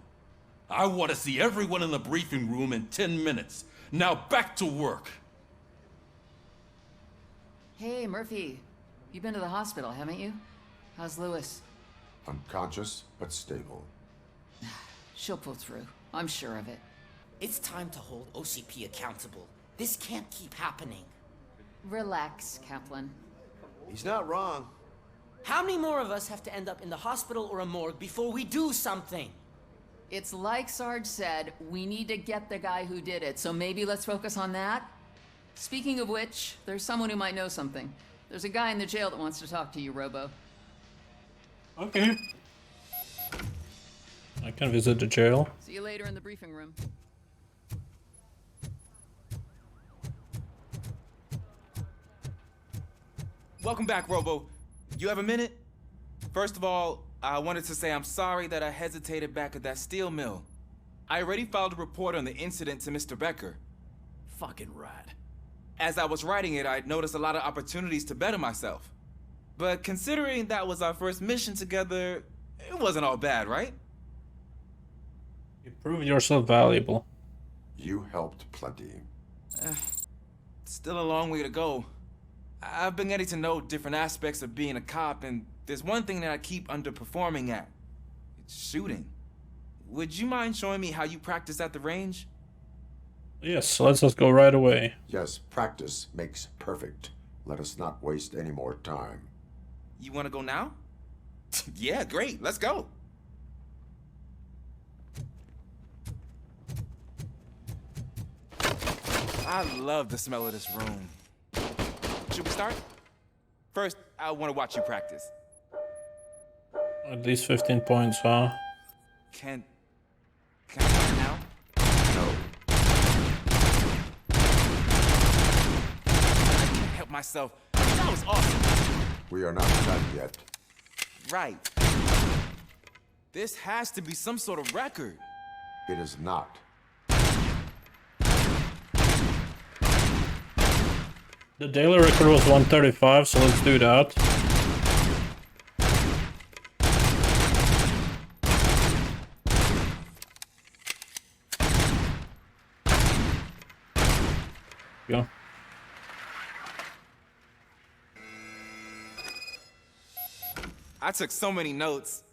I want to see everyone in the briefing room in 10 minutes. Now back to work. Hey, Murphy. You've been to the hospital, haven't you? How's Lewis? Unconscious, but stable. She'll pull through. I'm sure of it. It's time to hold OCP accountable. This can't keep happening. Relax, Kaplan. He's not wrong. How many more of us have to end up in the hospital or a morgue before we do something? It's like Sarge said, we need to get the guy who did it, so maybe let's focus on that? Speaking of which, there's someone who might know something. There's a guy in the jail that wants to talk to you, Robo. Okay. I can visit the jail. See you later in the briefing room. Welcome back, Robo. You have a minute? First of all, I wanted to say I'm sorry that I hesitated back at that steel mill. I already filed a report on the incident to Mr. Becker. Fucking rad. As I was writing it, I noticed a lot of opportunities to better myself. But considering that was our first mission together, it wasn't all bad, right? You proved yourself valuable. You helped plenty. Still a long way to go. I've been getting to know different aspects of being a cop, and there's one thing that I keep underperforming at. It's shooting. Would you mind showing me how you practice at the range? Yes, let's just go right away. Yes, practice makes perfect. Let us not waste any more time. You want to go now? Yeah, great. Let's go. I love the smell of this room. Should we start? First, I want to watch you practice. At least 15 points, huh? Can I start now? No. I can't help myself. That was awesome. We are not done yet. Right. This has to be some sort of record. It is not. The daily record was 135, so let's do that. Go. I took so many notes.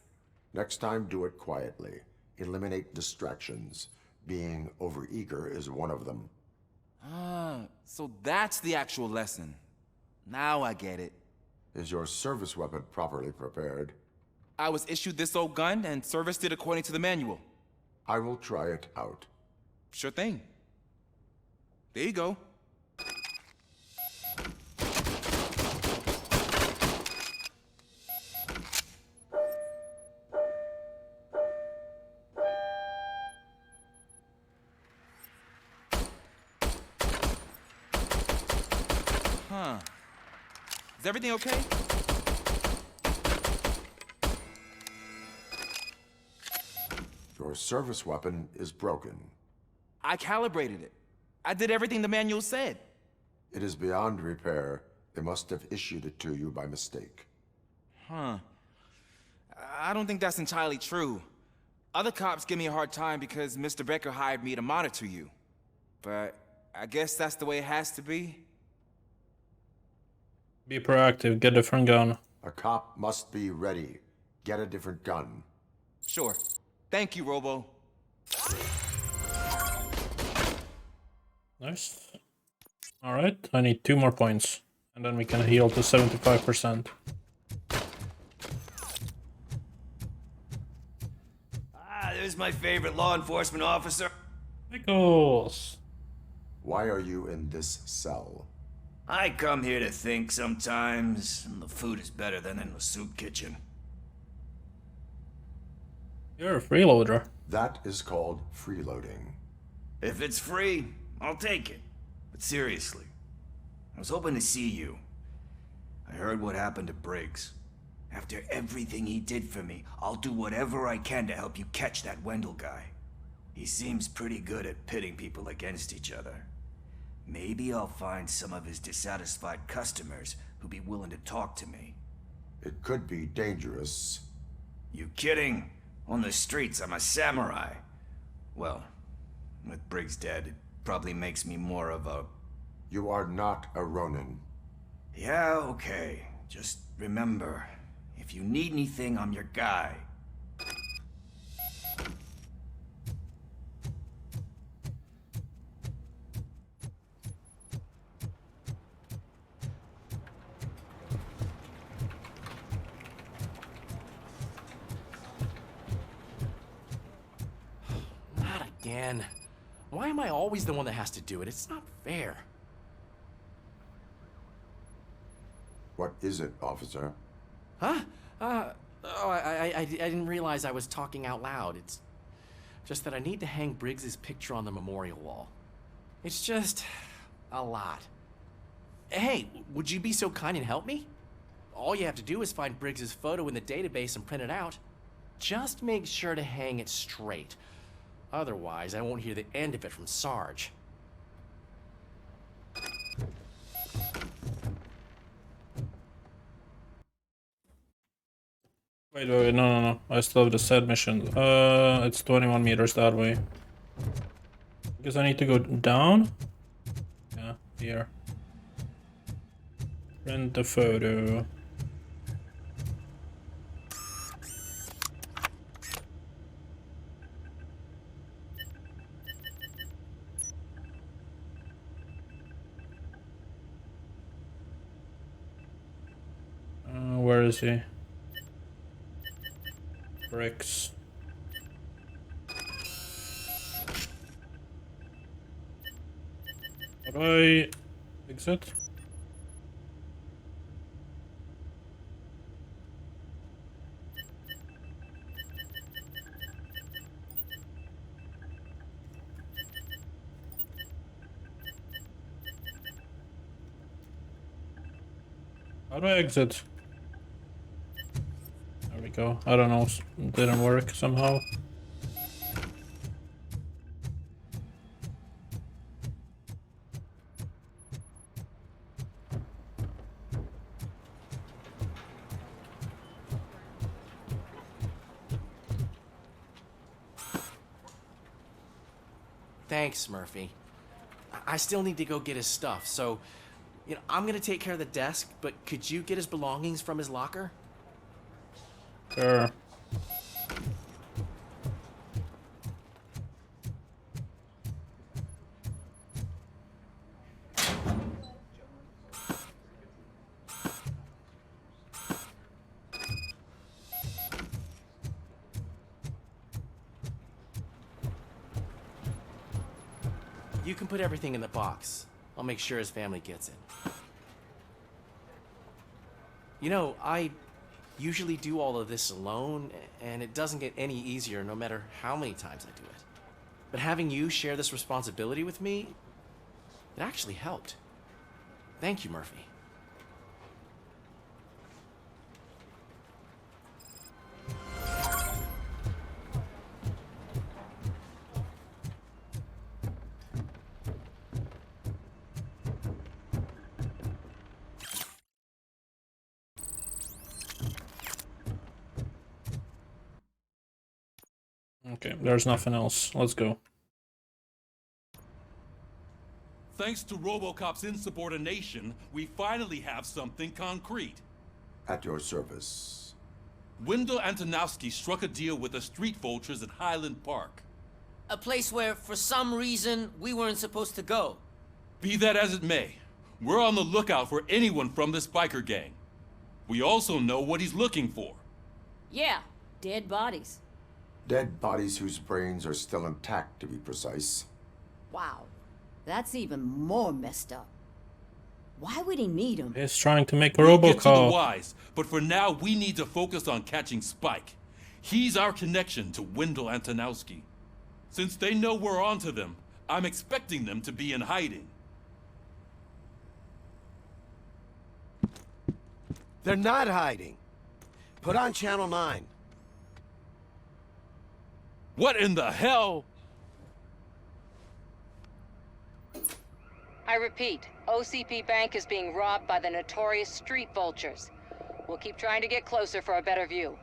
Next time, do it quietly. Eliminate distractions. Being overeager is one of them. Ah, so that's the actual lesson. Now I get it. Is your service weapon properly prepared? I was issued this old gun and serviced it according to the manual. I will try it out. Sure thing. There you go. Huh. Is everything okay? Your service weapon is broken. I calibrated it. I did everything the manual said. It is beyond repair. They must have issued it to you by mistake. Huh. I don't think that's entirely true. Other cops give me a hard time because Mr. Becker hired me to monitor you. But I guess that's the way it has to be. Be proactive, get a different gun. A cop must be ready. Get a different gun. Sure. Thank you, Robo. Nice. Alright, I need 2 more points. And then we can heal to 75%. Ah, there's my favorite law enforcement officer. Pickles! Why are you in this cell? I come here to think sometimes, and the food is better than in the soup kitchen. You're a freeloader. That is called freeloading. If it's free, I'll take it. But seriously, I was hoping to see you. I heard what happened to Briggs. After everything he did for me, I'll do whatever I can to help you catch that Wendell guy. He seems pretty good at pitting people against each other. Maybe I'll find some of his dissatisfied customers who'd be willing to talk to me. It could be dangerous. You kidding? On the streets, I'm a samurai. Well, with Briggs dead, it probably makes me more of a... You are not a Ronin. Yeah, okay. Just remember, if you need anything, I'm your guy. Not again. Why am I always the one that has to do it? It's not fair. What is it, officer? Huh? I didn't realize I was talking out loud. It's just that I need to hang Briggs's picture on the memorial wall. It's just a lot. Hey, would you be so kind and help me? All you have to do is find Briggs's photo in the database and print it out. Just make sure to hang it straight. Otherwise, I won't hear the end of it from Sarge. Wait, no. I still have the set mission. It's 21 meters that way. Because I need to go down? Yeah, here. Print the photo. Where is he? Bricks. How do I exit? How do I exit? There we go. I don't know. It didn't work somehow. Thanks, Murphy. I still need to go get his stuff, so, I'm gonna take care of the desk, but could you get his belongings from his locker? Sure. You can put everything in the box. I'll make sure his family gets it. I usually do all of this alone, and it doesn't get any easier no matter how many times I do it. But having you share this responsibility with me, it actually helped. Thank you, Murphy. Okay, there's nothing else. Let's go. Thanks to Robocop's insubordination, we finally have something concrete. At your service. Wendell Antonowski struck a deal with the street vultures at Highland Park. A place where, for some reason, we weren't supposed to go. Be that as it may, we're on the lookout for anyone from this biker gang. We also know what he's looking for. Yeah, dead bodies. Dead bodies whose brains are still intact, to be precise. Wow, that's even more messed up. Why would he need them? He's trying to make a We'll get to the Robocop. whys, but for now we need to focus on catching Spike. He's our connection to Wendell Antonowski. Since they know we're onto them, I'm expecting them to be in hiding. They're not hiding. Put on Channel 9. What in the hell? I repeat, OCP Bank is being robbed by the notorious street vultures. We'll keep trying to get closer for a better view.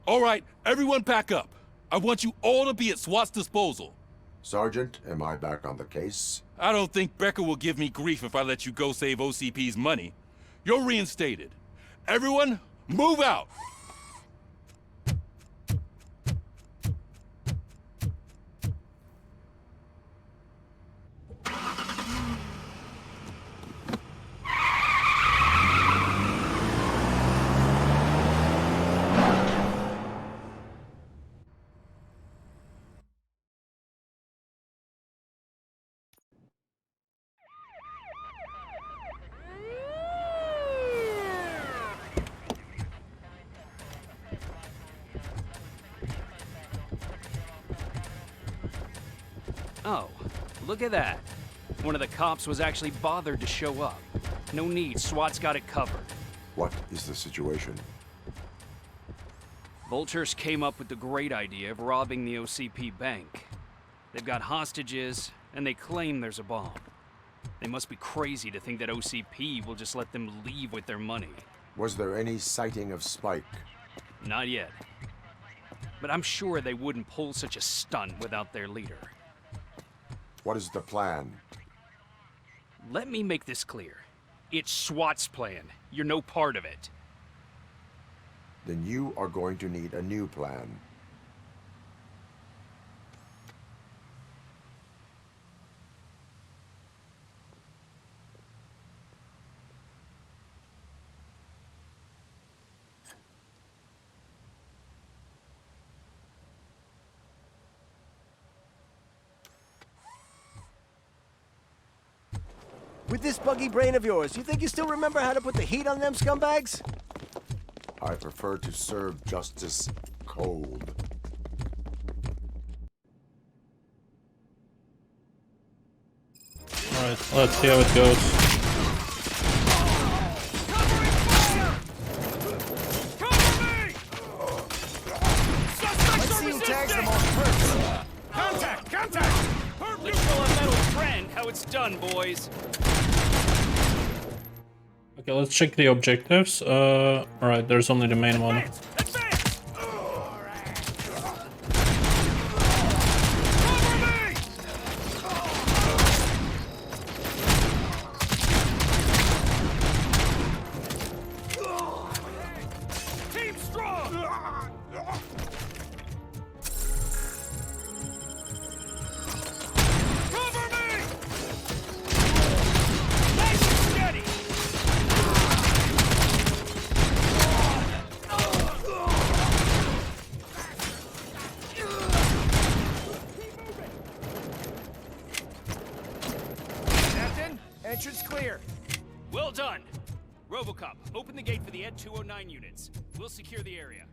All right, everyone pack up. I want you all to be at SWAT's disposal. Sergeant, am I back on the case? I don't think Becker will give me grief if I let you go save OCP's money. You're reinstated. Everyone, move out! Oh, look at that. One of the cops was actually bothered to show up. No need, SWAT's got it covered. What is the situation? Vultures came up with the great idea of robbing the OCP bank. They've got hostages, and they claim there's a bomb. They must be crazy to think that OCP will just let them leave with their money. Was there any sighting of Spike? Not yet. But I'm sure they wouldn't pull such a stunt without their leader. What is the plan? Let me make this clear. It's SWAT's plan. You're no part of it. Then you are going to need a new plan. With this buggy brain of yours, you think you still remember how to put the heat on them scumbags? I prefer to serve justice cold. Alright, let's see how it goes. Let's see who tags them all first. Contact! Contact! Let's show our metal friend how it's done, boys. Okay, let's check the objectives. Alright, there's only the main one. Team strong! Cover me! Nice and steady! Captain, entrance clear. Well done. Robocop, open the gate for the Ed 209 units. We'll secure the area.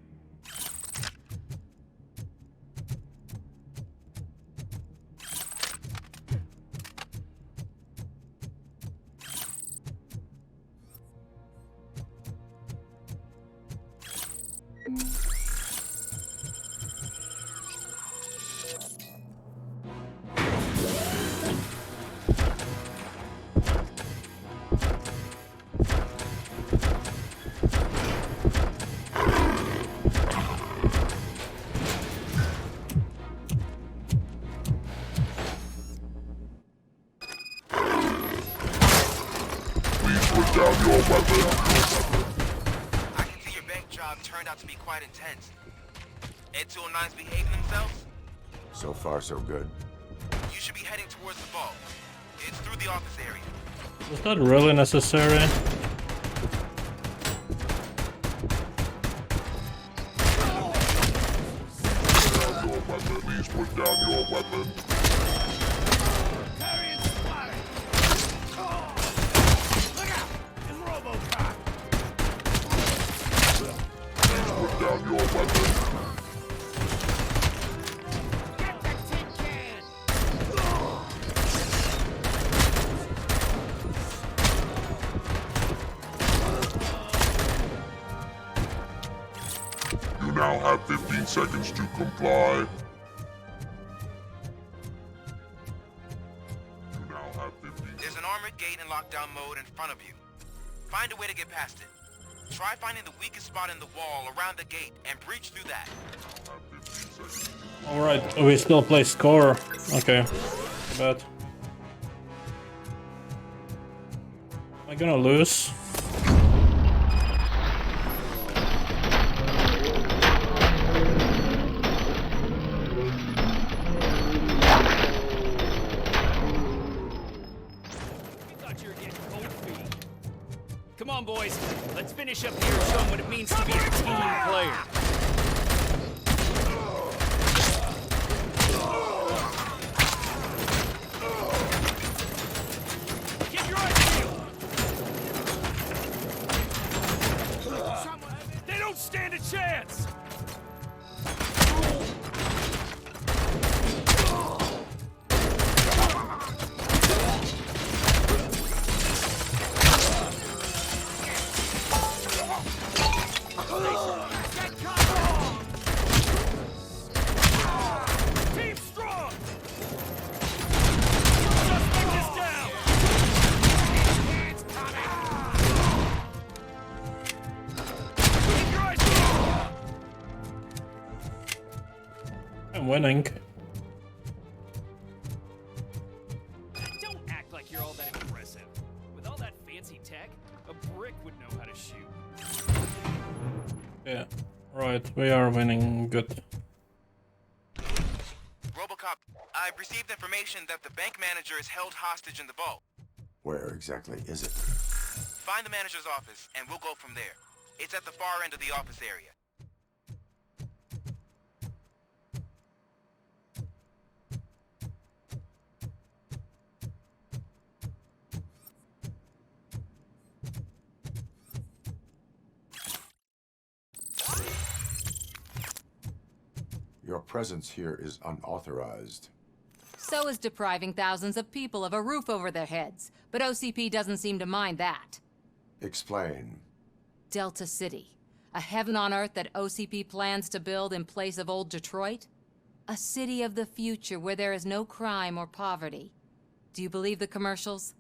I can see your bank job turned out to be quite intense. Ed 209's behaving themselves? So far, so good. You should be heading towards the vault. It's through the office area. Was that really necessary? Please put down your weapon. Carrying spotted. now have 15 seconds to comply. You now have 15. There's an armored gate in lockdown mode in front of you. Find a way to get past it. Try finding the weakest spot in the wall around the gate and breach through that. Alright, we still play score. Okay, but am I gonna lose? Come on, boys. Let's finish up here and show them what it means to be a team player. Keep your eyes peeled. They don't stand a chance. I'm winning. Don't act like you're all that impressive. With all that fancy tech, a brick would know how to shoot. Yeah, right, we are winning good. Robocop, I've received information that the bank manager is held hostage in the vault. Where exactly is it? Find the manager's office, and we'll go from there. It's at the far end of the office area. Your presence here is unauthorized. So is depriving thousands of people of a roof over their heads. But OCP doesn't seem to mind that. Explain. Delta City. A heaven on earth that OCP plans to build in place of old Detroit? A city of the future where there is no crime or poverty. Do you believe the commercials?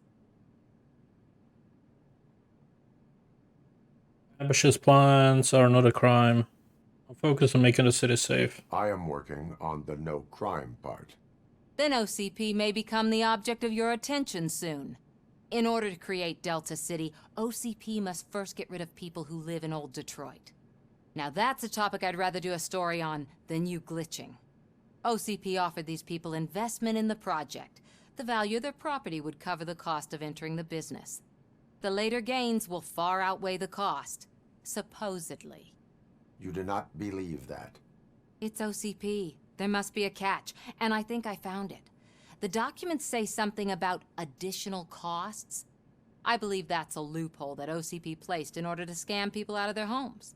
Ambitious plans are not a crime. I'll focus on making the city safe. I am working on the no crime part. Then OCP may become the object of your attention soon. In order to create Delta City, OCP must first get rid of people who live in old Detroit. Now that's a topic I'd rather do a story on than you glitching. OCP offered these people investment in the project. The value of their property would cover the cost of entering the business. The later gains will far outweigh the cost, supposedly. You do not believe that. It's OCP. There must be a catch, and I think I found it. The documents say something about additional costs. I believe that's a loophole that OCP placed in order to scam people out of their homes.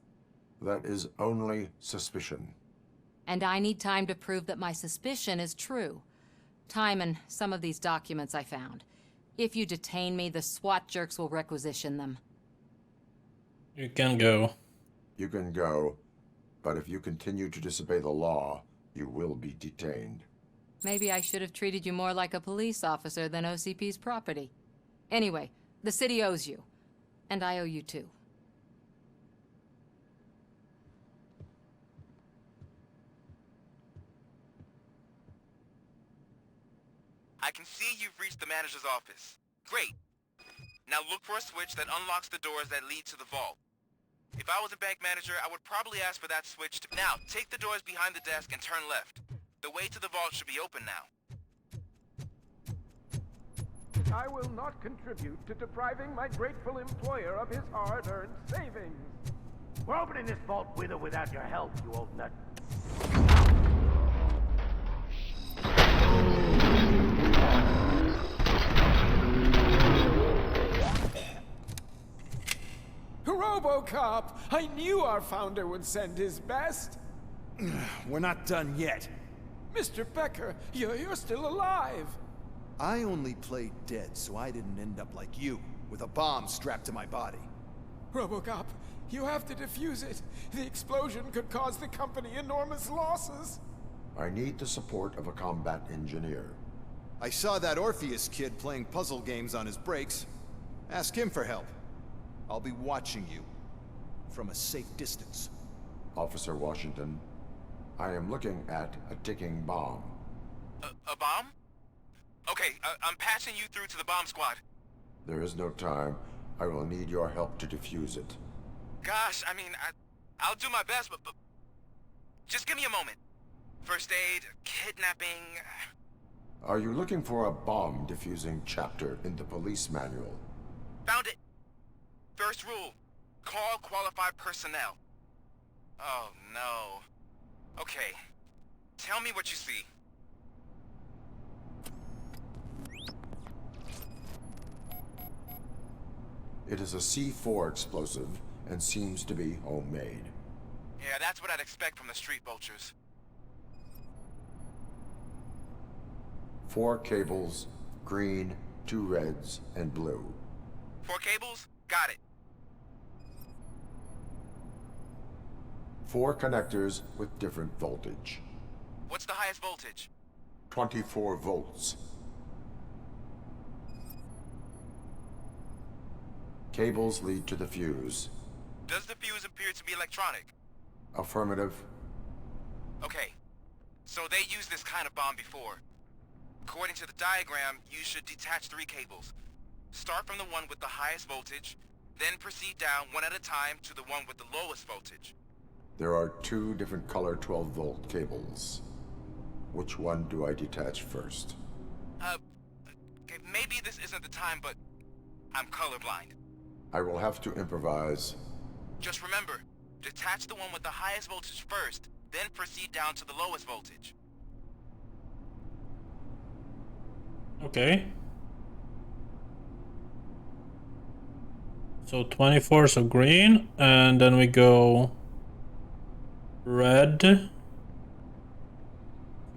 That is only suspicion. And I need time to prove that my suspicion is true. Time and some of these documents I found. If you detain me, the SWAT jerks will requisition them. You can go. You can go, but if you continue to disobey the law, you will be detained. Maybe I should have treated you more like a police officer than OCP's property. Anyway, the city owes you. And I owe you too. I can see you've reached the manager's office. Great. Now look for a switch that unlocks the doors that lead to the vault. If I was a bank manager, I would probably ask for that switch to... Now, take the doors behind the desk and turn left. The way to the vault should be open now. I will not contribute to depriving my grateful employer of his hard-earned savings. We're opening this vault with or without your help, you old nut. Robocop! I knew our founder would send his best. We're not done yet. Mr. Becker, you're still alive. I only played dead so I didn't end up like you, with a bomb strapped to my body. Robocop, You have to defuse it. The explosion could cause the company enormous losses. I need the support of a combat engineer. I saw that Orpheus kid playing puzzle games on his breaks. Ask him for help. I'll be watching you from a safe distance. Officer Washington, I am looking at a ticking bomb. A bomb? Okay, I'm passing you through to the bomb squad. There is no time. I will need your help to defuse it. Gosh, I mean, I'll do my best, but just give me a moment. First aid, kidnapping... Are you looking for a bomb defusing chapter in the police manual? Found it. First rule, call qualified personnel. Oh, no. Okay, tell me what you see. It is a C4 explosive and seems to be homemade. Yeah, that's what I'd expect from the street vultures. 4 cables, green, 2 reds, and blue. 4 cables? Got it. 4 connectors with different voltage. What's the highest voltage? 24 volts. Cables lead to the fuse. Does the fuse appear to be electronic? Affirmative. Okay, so they used this kind of bomb before. According to the diagram, you should detach 3 cables. Start from the one with the highest voltage, then proceed down one at a time to the one with the lowest voltage. There are 2 different color 12-volt cables. Which one do I detach first? Okay, maybe this isn't the time, but I'm colorblind. I will have to improvise. Just remember, detach the one with the highest voltage first, then proceed down to the lowest voltage. Okay. So 24 so green, and then we go red. So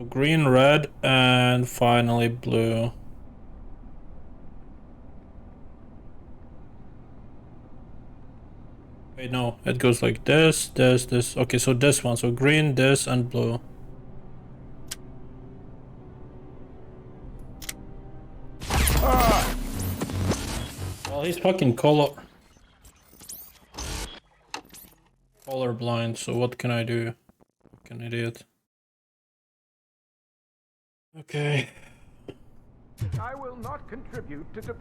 green, red, and finally blue. Wait, no, it goes like this, this, this. Okay, so this one, so green, this, and blue. Well, he's fucking colorblind, so what can I do? Fucking idiot. Okay. I will not contribute to the...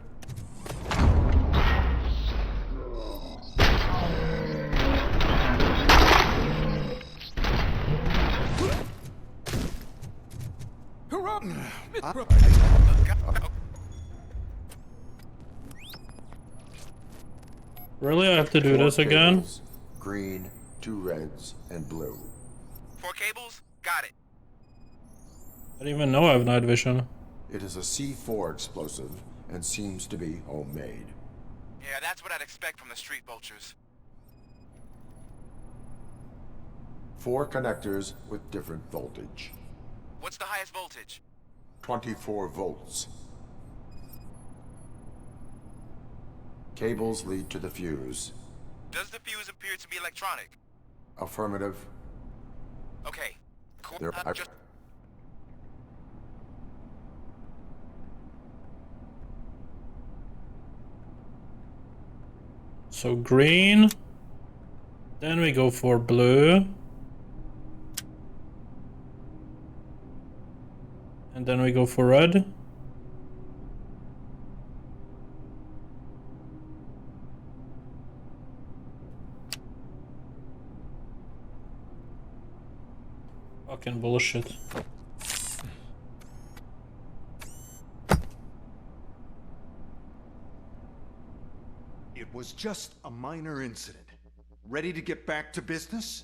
Really, I have to do 4 this again? cables, green, 2 reds, and blue. 4 cables? Got it. I didn't even know I have night vision. It is a C4 explosive and seems to be homemade. Yeah, that's what I'd expect from the street vultures. 4 connectors with different voltage. What's the highest voltage? 24 volts. Cables lead to the fuse. Does the fuse appear to be electronic? Affirmative. Okay. Cool. Just... So green, then we go for blue, and then we go for red. Fucking bullshit. It was just a minor incident. Ready to get back to business?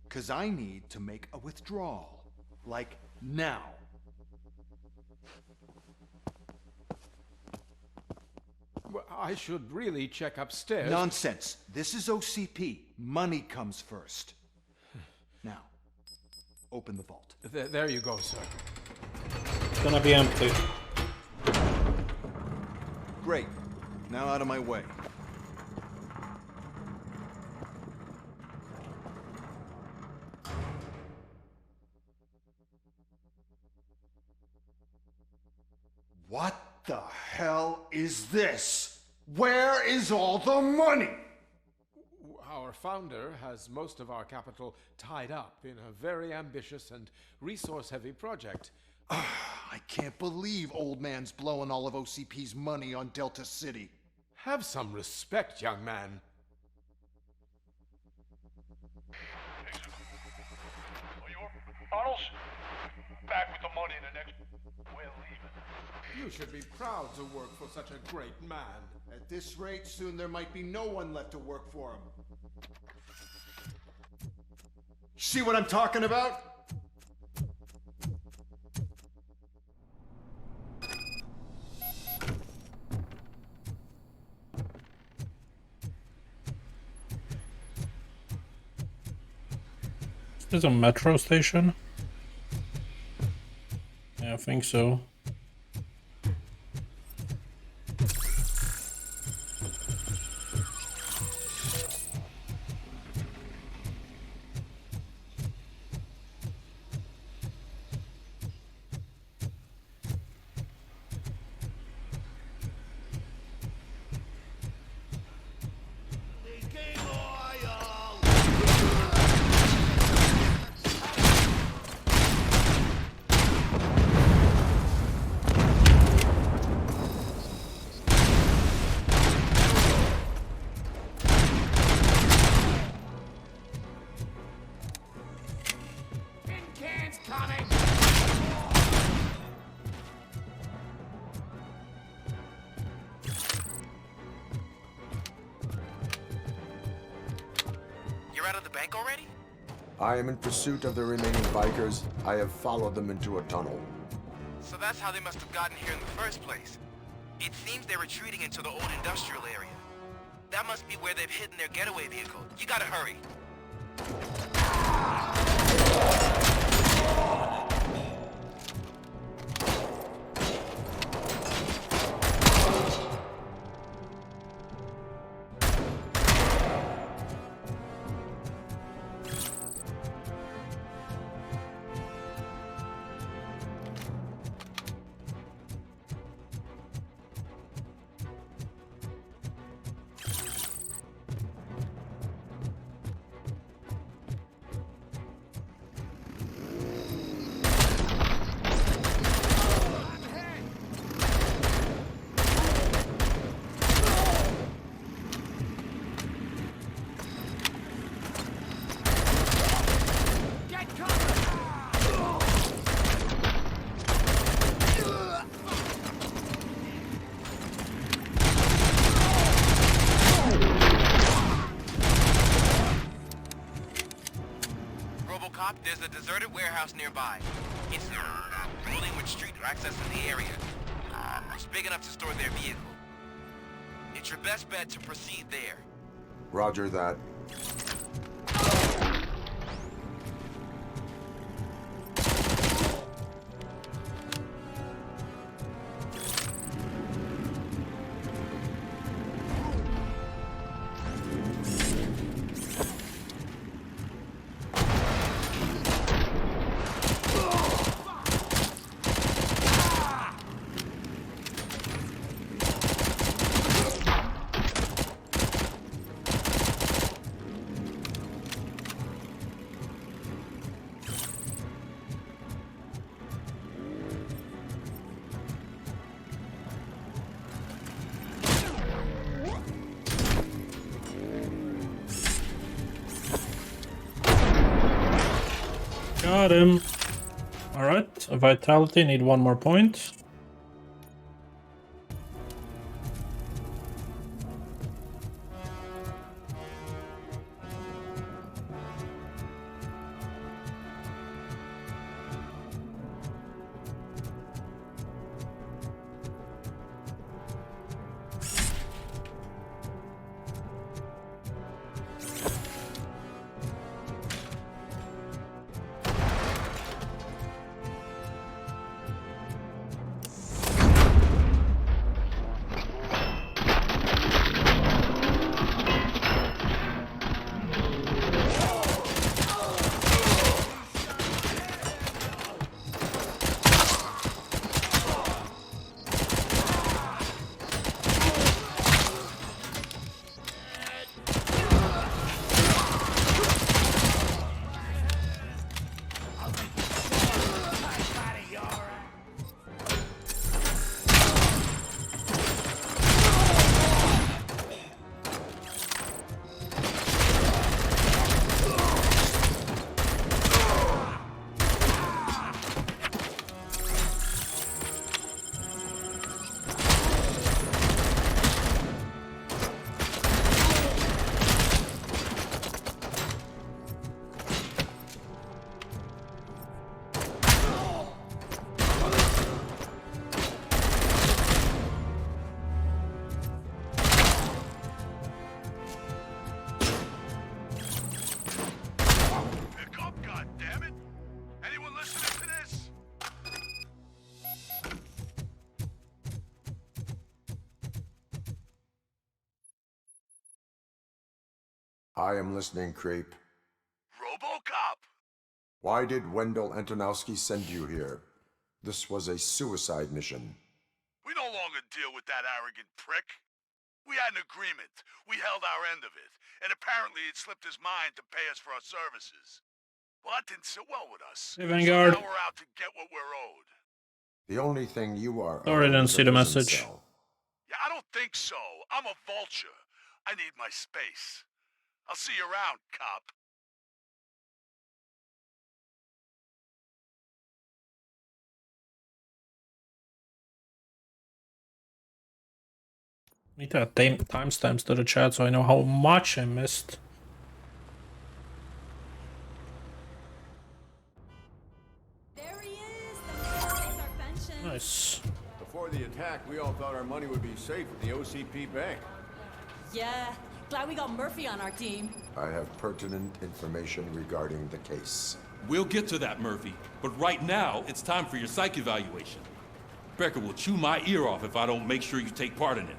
'Cause I need to make a withdrawal. Like, now. Well, I should really check upstairs. Nonsense. This is OCP. Money comes first. Now, open the vault. There you go, sir. It's gonna be empty. Great. Now out of my way. the hell is this? Where is all the money? Our founder has most of our capital tied up in a very ambitious and resource-heavy project. I can't believe old man's blowing all of OCP's money on Delta City. Have some respect, young man. Arnold, back with the money in the next... We're leaving. You should be proud to work for such a great man. At this rate, soon there might be no one left to work for him. See what I'm talking about? Is this a metro station? Yeah, I think so. I am in pursuit of the remaining bikers. I have followed them into a tunnel. So that's how they must have gotten here in the first place. It seems they're retreating into the old industrial area. That must be where they've hidden their getaway vehicle. You gotta hurry. Robocop, there's a deserted warehouse nearby. It's rolling with street access in the area. It's big enough to store their vehicle. It's your best bet to proceed there. Roger that. Got him. Alright, vitality, need one more point. I am listening, Creep. Robocop! Why did Wendell Antonowski send you here? This was a suicide mission. We no longer deal with that arrogant prick. We had an agreement. We held our end of it. And apparently it slipped his mind to pay us for our services. Well, that didn't sit well with us. Hey, Vanguard. So now we're out to get what we're owed. The only thing you are Sorry, I didn't is a see the prison message. cell. Yeah, I don't think so. I'm a vulture. I need my space. I'll see you around, cop. Need to add timestamps to the chat so I know how much I missed. There he is. The man takes our pension. Nice. Before the attack, we all thought our money would be safe at the OCP bank. Yeah, glad we got Murphy on our team. I have pertinent information regarding the case. We'll get to that, Murphy. But right now, it's time for your psych evaluation. Becker will chew my ear off if I don't make sure you take part in it.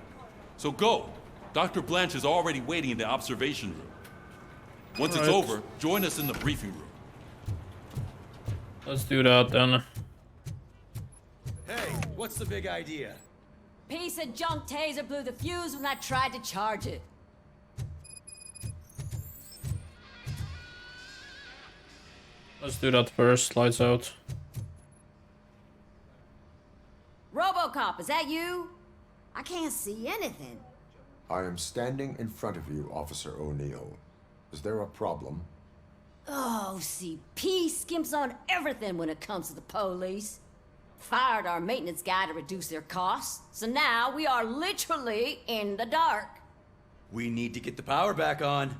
So go. Dr. Blanche is already waiting in the observation room. Once it's over, join us in the briefing room. Let's do that then. Hey, what's the big idea? Piece of junk taser blew the fuse when I tried to charge it. Let's do that first. Lights out. Robocop, is that you? I can't see anything. I am standing in front of you, Officer O'Neill. Is there a problem? Oh, CP skimps on everything when it comes to the police. Fired our maintenance guy to reduce their costs, so now we are literally in the dark. We need to get the power back on.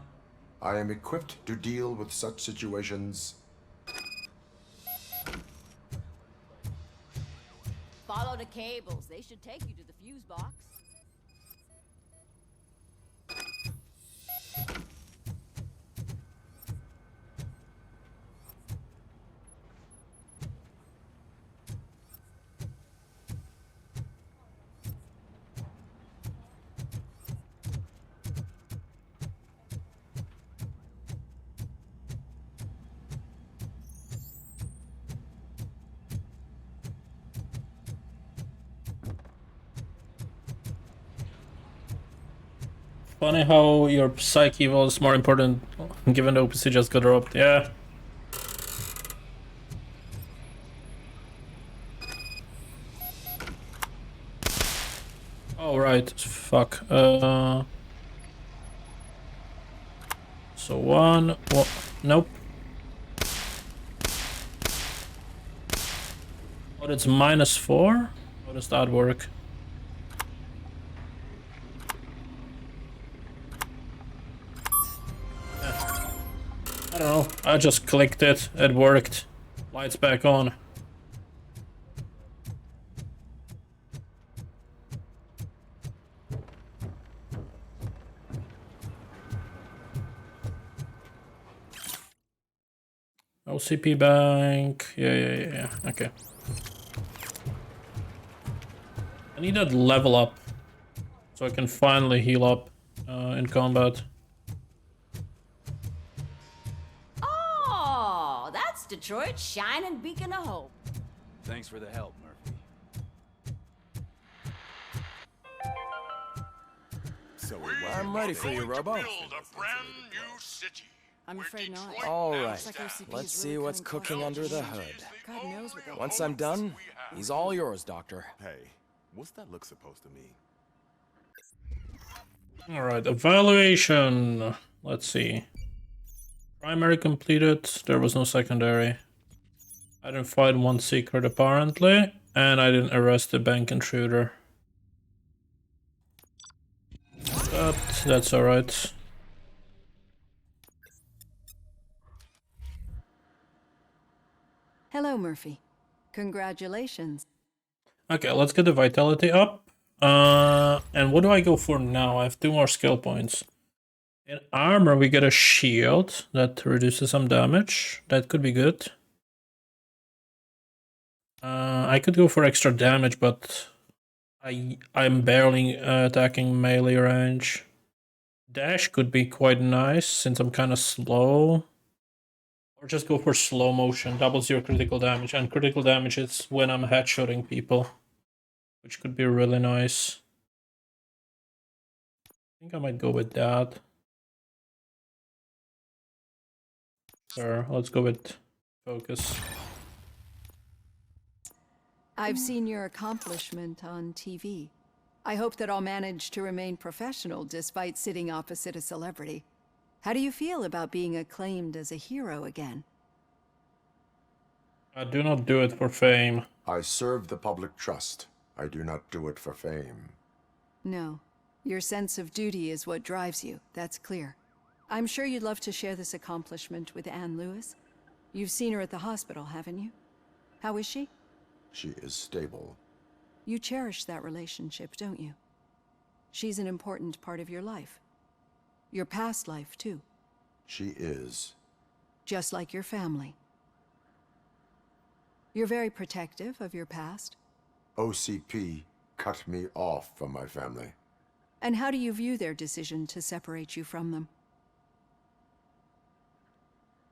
I am equipped to deal with such situations. Follow the cables. They should take you to the fuse box. Funny how your psych eval is more important given the OPC just got dropped. Yeah. Oh right, fuck. So one. Nope. Oh, it's -4. How does that work? I don't know, I just clicked it, it worked. Lights back on. OCP bank, yeah, okay. I need that level up, so I can finally heal up in combat. Oh, that's Detroit's shining beacon of hope. Thanks for the help, Murphy. So I'm ready for you, Robo. Build a brand new city. I'm afraid not. All right, Looks like OCP let's is see really what's coming cooking close. under the hood. God knows what that Once I'm done, he's all yours, Doctor. Hey, what's that look supposed to mean? Alright, evaluation. Let's see. Primary completed, there was no secondary. I didn't find one secret apparently, and I didn't arrest the bank intruder. But that's alright. Hello, Murphy. Congratulations. Okay, let's get the vitality up. And what do I go for now? I have 2 more skill points. In armor, we get a shield that reduces some damage. That could be good. I could go for extra damage, but I'm barely attacking melee range. Dash could be quite nice since I'm kind of slow. Or just go for slow motion, doubles your critical damage. And critical damage is when I'm headshotting people, which could be really nice. I think I might go with that. Sure, let's go with focus. I've seen your accomplishment on TV. I hope that I'll manage to remain professional despite sitting opposite a celebrity. How do you feel about being acclaimed as a hero again? I do not do it for fame. I serve the public trust. I do not do it for fame. No. Your sense of duty is what drives you, that's clear. I'm sure you'd love to share this accomplishment with Anne Lewis. You've seen her at the hospital, haven't you? How is she? She is stable. You cherish that relationship, don't you? She's an important part of your life. Your past life, too. She is. Just like your family. You're very protective of your past. OCP cut me off from my family. And how do you view their decision to separate you from them?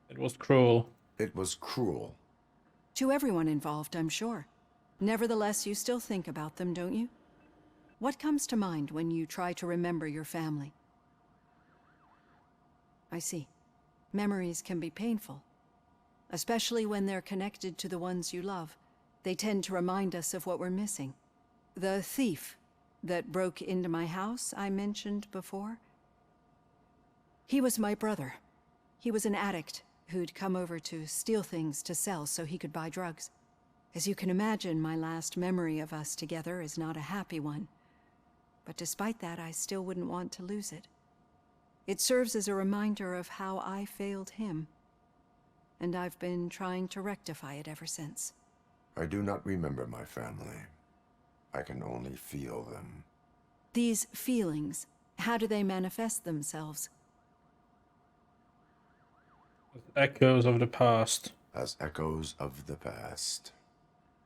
It was cruel. It was cruel. To everyone involved, I'm sure. Nevertheless, you still think about them, don't you? What comes to mind when you try to remember your family? I see. Memories can be painful. Especially when they're connected to the ones you love. They tend to remind us of what we're missing. The thief that broke into my house I mentioned before? He was my brother. He was an addict who'd come over to steal things to sell so he could buy drugs. As you can imagine, my last memory of us together is not a happy one. But despite that, I still wouldn't want to lose it. It serves as a reminder of how I failed him. And I've been trying to rectify it ever since. I do not remember my family. I can only feel them. These feelings, how do they manifest themselves? Echoes of the past. As echoes of the past.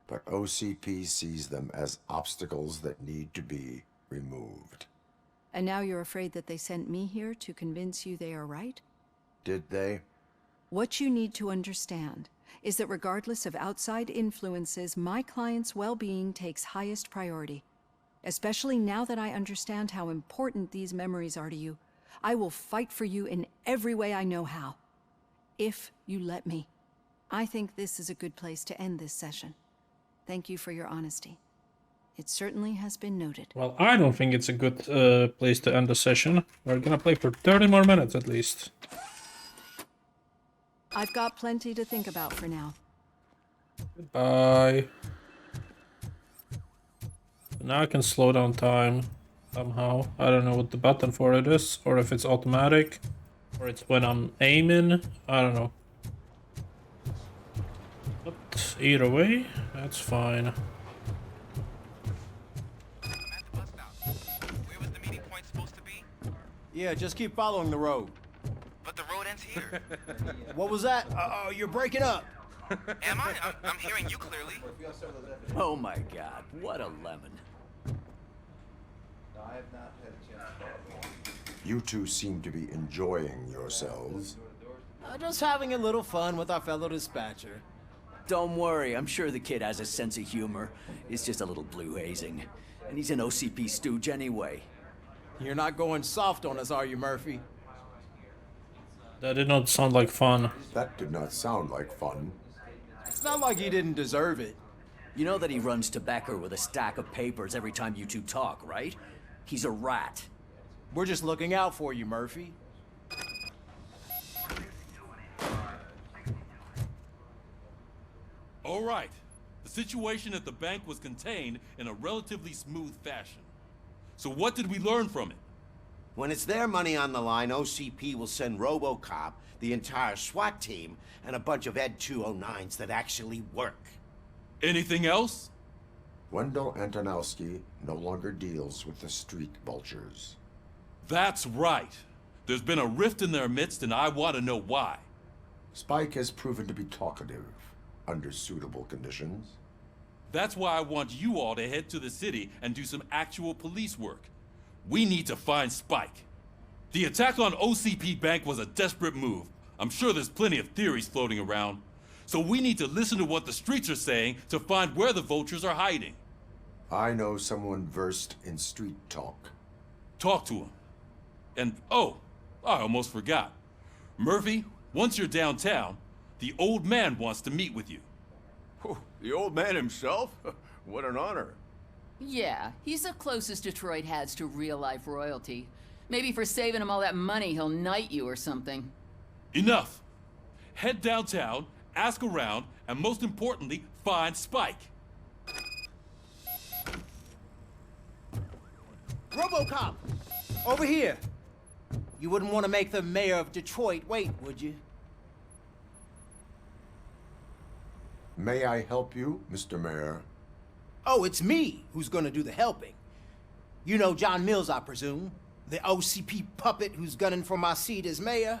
But OCP sees them as obstacles that need to be removed. And now you're afraid that they sent me here to convince you they are right? Did they? What you need to understand is that regardless of outside influences, my client's well-being takes highest priority. Especially now that I understand how important these memories are to you. I will fight for you in every way I know how. If you let me. I think this is a good place to end this session. Thank you for your honesty. It certainly has been noted. Well, I don't think it's a good place to end the session. We're gonna play for 30 more minutes at least. I've got plenty to think about for now. Goodbye. Now I can slow down time somehow. I don't know what the button for it is, or if it's automatic, or it's when I'm aiming. I don't know. But either way, that's fine. Yeah, just keep following the road. But the road ends here. What was that? Oh, you're breaking up. Am I? I'm hearing you clearly. Oh my god, what a lemon. You two seem to be enjoying yourselves. Just having a little fun with our fellow dispatcher. Don't worry, I'm sure the kid has a sense of humor. It's just a little blue hazing. And he's an OCP stooge anyway. You're not going soft on us, are you, Murphy? That did not sound like fun. That did not sound like fun. It's not like he didn't deserve it. You know that he runs tobacco with a stack of papers every time you two talk, right? He's a rat. We're just looking out for you, Murphy. All right. The situation at the bank was contained in a relatively smooth fashion. So what did we learn from it? When it's their money on the line, OCP will send Robocop, the entire SWAT team, and a bunch of Ed 209s that actually work. Anything else? Wendell Antonowski no longer deals with the street vultures. That's right. There's been a rift in their midst, and I want to know why. Spike has proven to be talkative, under suitable conditions. That's why I want you all to head to the city and do some actual police work. We need to find Spike. The attack on OCP Bank was a desperate move. I'm sure there's plenty of theories floating around. So we need to listen to what the streets are saying to find where the vultures are hiding. I know someone versed in street talk. Talk to him. And, oh, I almost forgot. Murphy, once you're downtown, the old man wants to meet with you. Oh, the old man himself? What an honor. Yeah, he's the closest Detroit has to real-life royalty. Maybe for saving him all that money, he'll knight you or something. Enough. Head downtown, ask around, and most importantly, find Spike. Robocop! Over here! You wouldn't want to make the mayor of Detroit wait, would you? May I help you, Mr. Mayor? Oh, it's me who's gonna do the helping. You know John Mills, I presume? The OCP puppet who's gunning for my seat as mayor?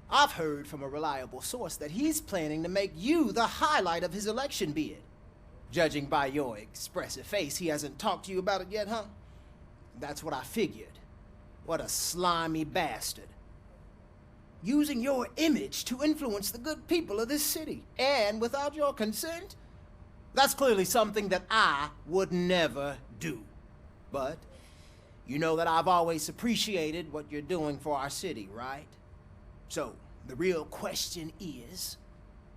I've heard from a reliable source that he's planning to make you the highlight of his election bid. Judging by your expressive face, he hasn't talked to you about it yet, huh? That's what I figured. What a slimy bastard. Using your image to influence the good people of this city, and without your consent? That's clearly something that I would never do. But you know that I've always appreciated what you're doing for our city, right? So, the real question is,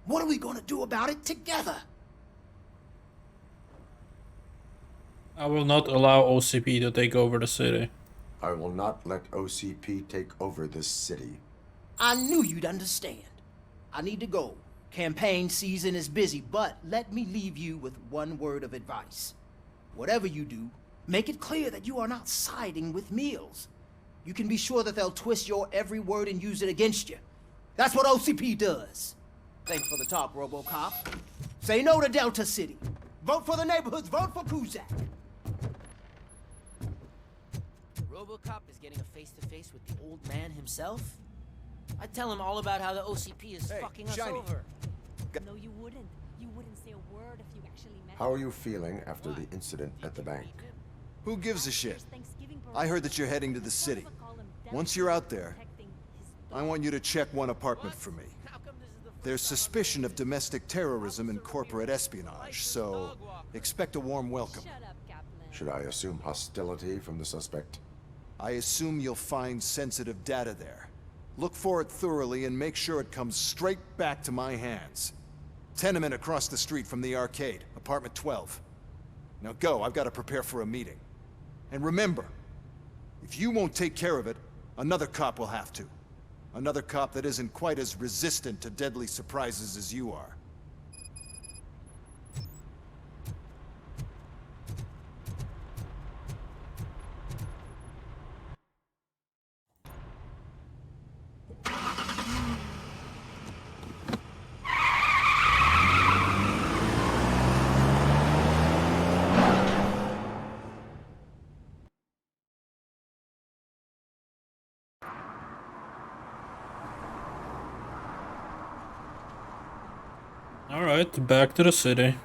what are we gonna do about it together? I will not allow OCP to take over the city. I will not let OCP take over this city. I knew you'd understand. I need to go. Campaign season is busy, but let me leave you with one word of advice. Whatever you do, make it clear that you are not siding with Mills. You can be sure that they'll twist your every word and use it against you. That's what OCP does. Thanks for the talk, Robocop. Say no to Delta City. Vote for the neighborhoods. Vote for 𝐒𝐤𝐞𝐜. Robocop is getting a face-to-face with the old man himself? I'd tell him all about how the OCP is fucking us over. No, you wouldn't. You wouldn't say a word if you actually met How are you feeling after the incident at the bank? Who gives a shit? I heard that you're heading to the city. Once you're out there, I want you to check one apartment for me. There's suspicion of domestic terrorism and corporate espionage, so expect a warm welcome. Should I assume hostility from the suspect? I assume you'll find sensitive data there. Look for it thoroughly and make sure it comes straight back to my hands. Tenement across the street from the arcade, apartment 12. Now go, I've got to prepare for a meeting. And remember, if you won't take care of it, another cop will have to. Another cop that isn't quite as resistant to deadly surprises as you are. Alright, back to the city.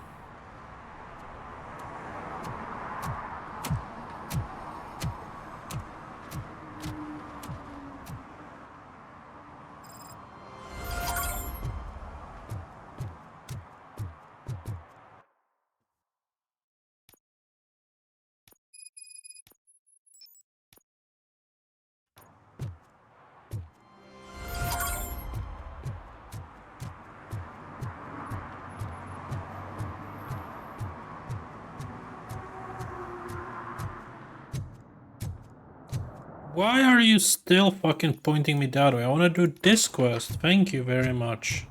Why are you still fucking pointing me that way? I wanna do this quest. Thank you very much.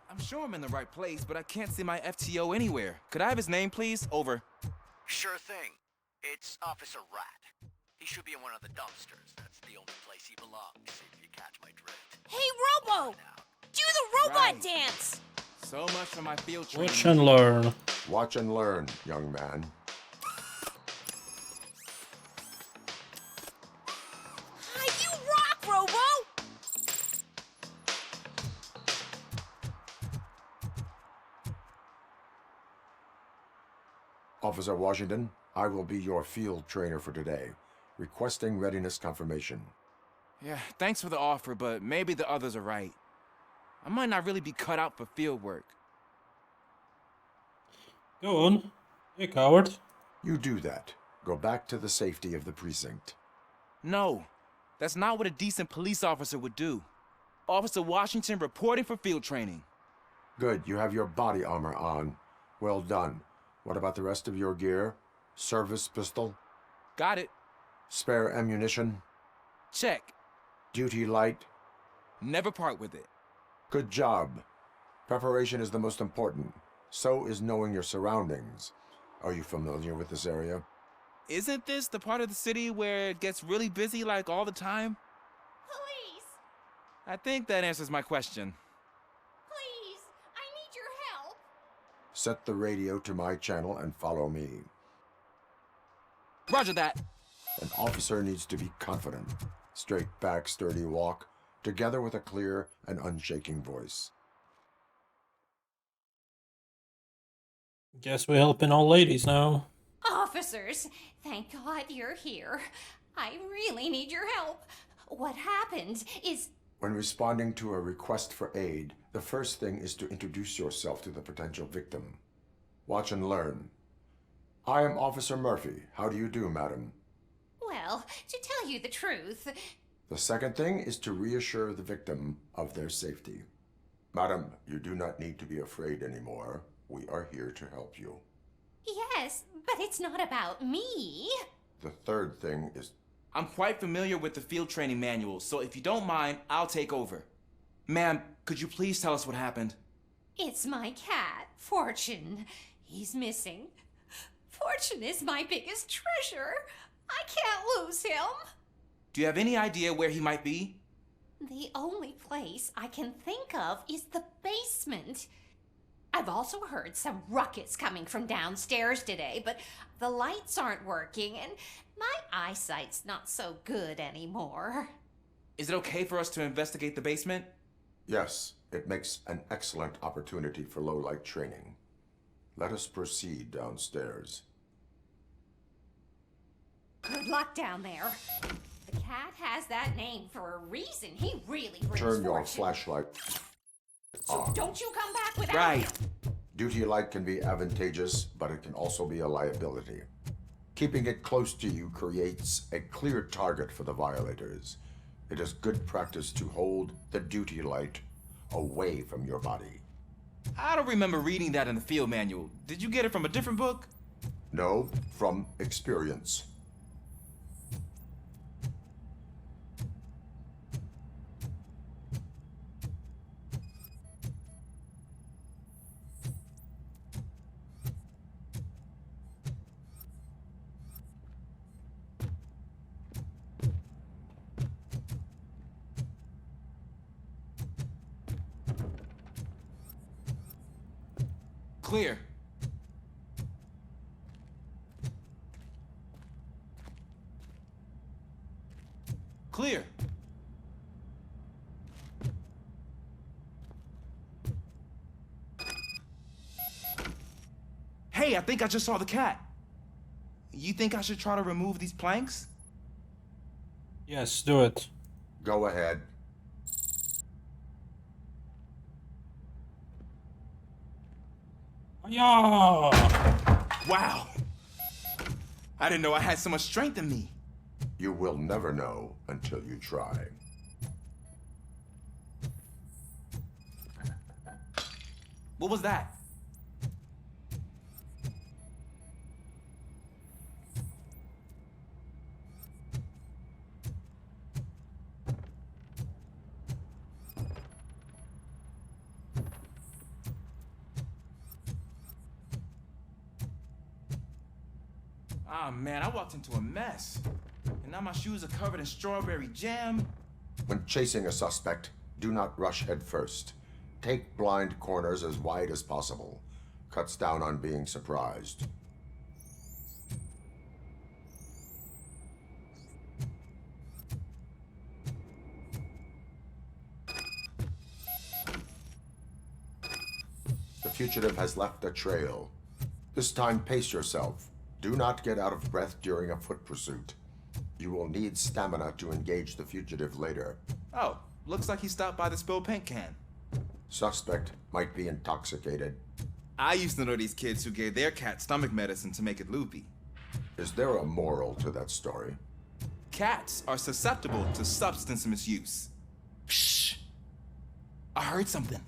I'm sure I'm in the right place, but I can't see my FTO anywhere. Could I have his name, please? Over. Sure thing. It's Officer Rat. He should be in one of the dumpsters. That's the only place he belongs, if you catch my drift. Hey, Robo! Do the robot dance! So much for my field training. Watch and learn. Watch and learn, young man. Officer Washington, I will be your field trainer for today. Requesting readiness confirmation. Yeah, thanks for the offer, but maybe the others are right. I might not really be cut out for field work. Go on. You coward. You do that. Go back to the safety of the precinct. No, that's not what a decent police officer would do. Officer Washington reporting for field training. Good, you have your body armor on. Well done. What about the rest of your gear? Service pistol? Got it. Spare ammunition? Check. Duty light? Never part with it. Good job. Preparation is the most important. So is knowing your surroundings. Are you familiar with this area? Isn't this the part of the city where it gets really busy like all the time? Police! I think that answers my question. Please, I need your help. Set the radio to my channel and follow me. Roger that. An officer needs to be confident. Straight back, sturdy walk, together with a clear and unshaking voice. Guess we're helping all ladies now. Officers, thank God you're here. I really need your help. What happened is... When responding to a request for aid, the first thing is to introduce yourself to the potential victim. Watch and learn. I am Officer Murphy. How do you do, madam? Well, to tell you the truth... The second thing is to reassure the victim of their safety. Madam, you do not need to be afraid anymore. We are here to help you. Yes, but it's not about me. The third thing is... I'm quite familiar with the field training manual, so if you don't mind, I'll take over. Ma'am, could you please tell us what happened? It's my cat, Fortune. He's missing. Fortune is my biggest treasure. I can't lose him. Do you have any idea where he might be? The only place I can think of is the basement. I've also heard some ruckus coming from downstairs today, but the lights aren't working and my eyesight's not so good anymore. Is it okay for us to investigate the basement? Yes, it makes an excellent opportunity for low-light training. Let us proceed downstairs. Good luck down there. The cat has that name for a reason. He really brings Turn your fortune. flashlight on. Don't you come back without Right. him. Duty light can be advantageous, but it can also be a liability. Keeping it close to you creates a clear target for the violators. It is good practice to hold the duty light away from your body. I don't remember reading that in the field manual. Did you get it from a different book? No, from experience. Clear. Clear. Hey, I think I just saw the cat. You think I should try to remove these planks? Yes, do it. Go ahead. Yeah. Wow. I didn't know I had so much strength in me. You will never know until you try. What was that? Ah, man, I walked into a mess. And now my shoes are covered in strawberry jam. When chasing a suspect, do not rush head first. Take blind corners as wide as possible. Cuts down on being surprised. The fugitive has left a trail. This time, pace yourself. Do not get out of breath during a foot pursuit. You will need stamina to engage the fugitive later. Oh, looks like he stopped by the spilled paint can. Suspect might be intoxicated. I used to know these kids who gave their cat stomach medicine to make it loopy. Is there a moral to that story? Cats are susceptible to substance misuse. Shh! I heard something.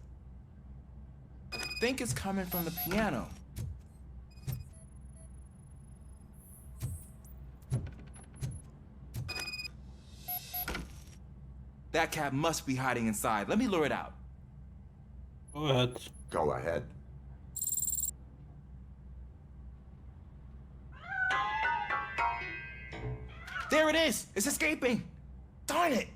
I think it's coming from the piano. That cat must be hiding inside. Let me lure it out. Go ahead. Go ahead. There it is! It's escaping! Darn it!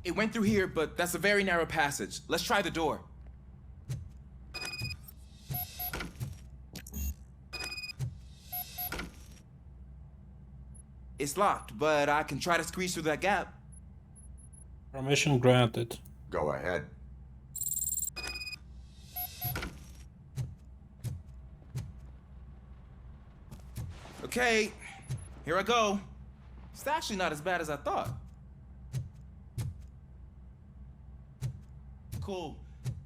It went through here, but that's a very narrow passage. Let's try the door. It's locked, but I can try to squeeze through that gap. Permission granted. Go ahead. Okay, here I go. It's actually not as bad as I thought. Cool.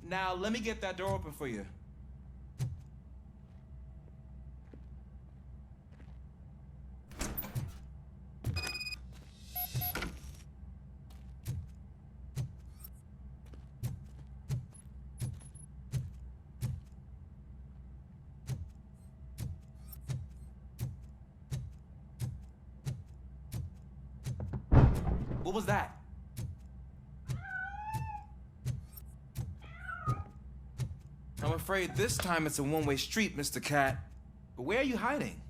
Now let me get that door open for you. What was that? I'm afraid this time it's a one-way street, Mr. Cat. But where are you hiding?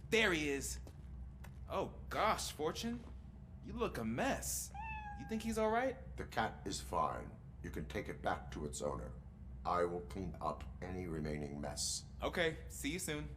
There he is. Oh gosh, Fortune. You look a mess. You think he's all right? The cat is fine. You can take it back to its owner. I will clean up any remaining mess. Okay, see you soon.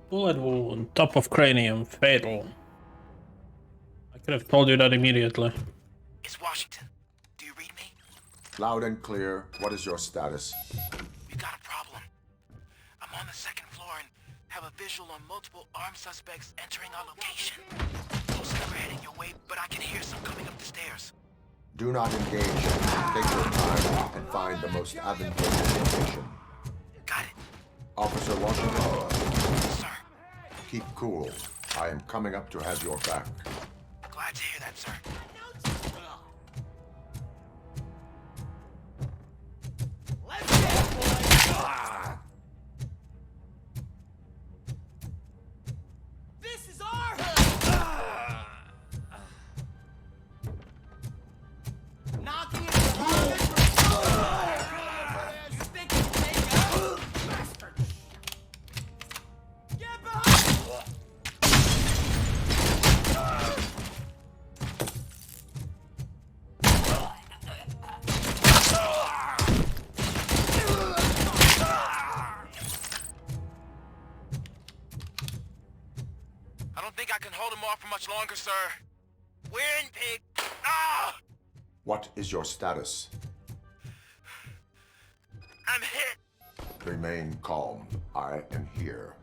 Bullet wound, top of cranium, fatal. I could have told you that immediately. It's Washington. Do you read me? Loud and clear. What is your status? We got a problem. I'm on the second floor and have a visual on multiple armed suspects entering our location. Most of them are heading your way, but I can hear some coming up the stairs. Do not engage. Take your time and find the most advantageous location. Got it. Officer Washington. Sir. Keep cool. I am coming up to have your back. Glad to hear that, sir. This is our knocking it you think you take us? Bastard! Get behind! I don't think I can hold him off for much longer, sir. We're in, pig. Ah! What is your status? I'm hit. Remain calm. I am here.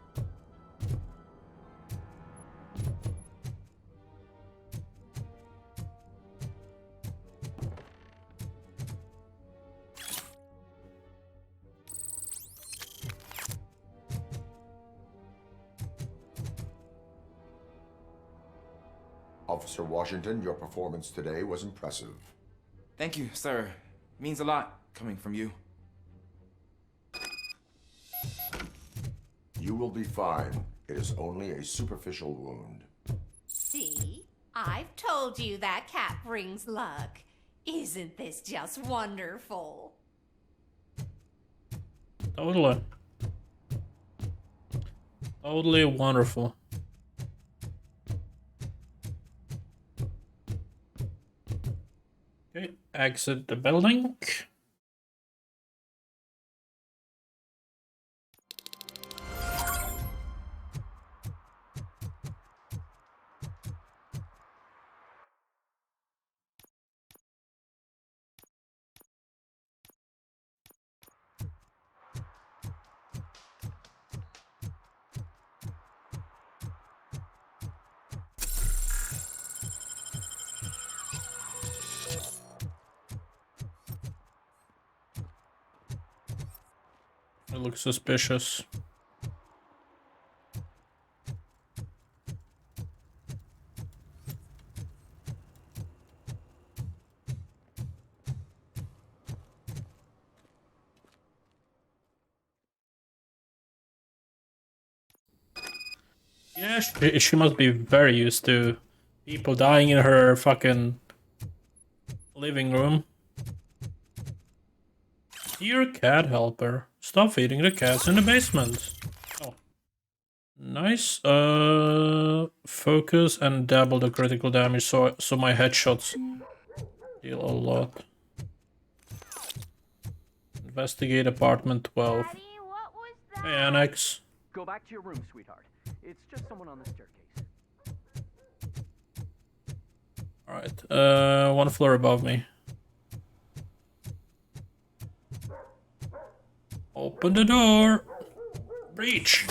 Officer Washington, your performance today was impressive. Thank you, sir. Means a lot coming from you. You will be fine. It is only a superficial wound. See? I've told you that cat brings luck. Isn't this just wonderful? Totally. Totally wonderful. Okay, exit the building. It looks suspicious. Yeah, she must be very used to people dying in her fucking living room. Dear cat helper, stop feeding the cats in the basement. Oh. Nice. Focus and double the critical damage so my headshots deal a lot. Investigate apartment 12. Daddy, what was that? Hey, Annex. Go back to your room, sweetheart. It's just someone on the staircase. Alright, one floor above me. Open the door! Breach!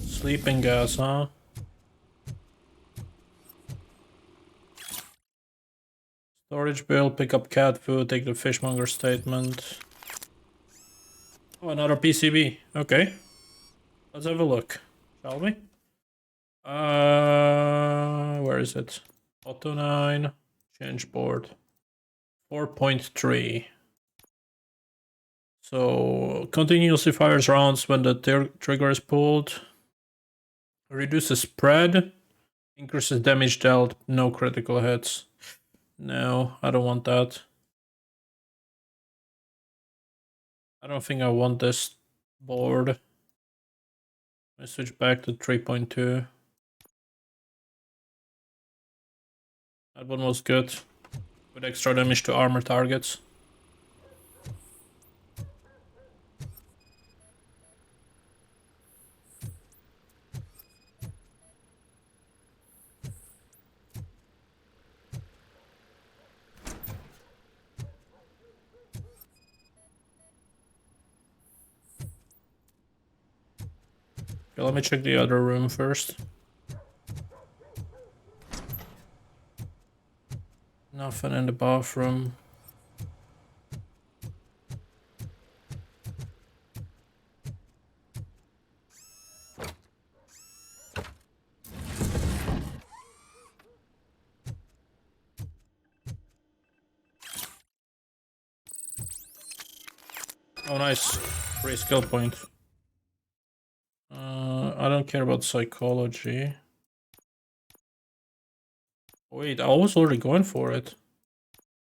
Sleeping gas, huh? Storage bill, pick up cat food, take the fishmonger statement. Oh, another PCB. Okay. Let's have a look, shall we? Where is it? Auto 9, change board. 4.3. So, continuously fires rounds when the trigger is pulled. Reduces spread. Increases damage dealt, no critical hits. No, I don't want that. I don't think I want this board. Let me switch back to 3.2. That one was good. With extra damage to armor targets. Okay, let me check the other room first. Nothing in the bathroom. Oh, nice. Free skill point. I don't care about psychology. Wait, I was already going for it.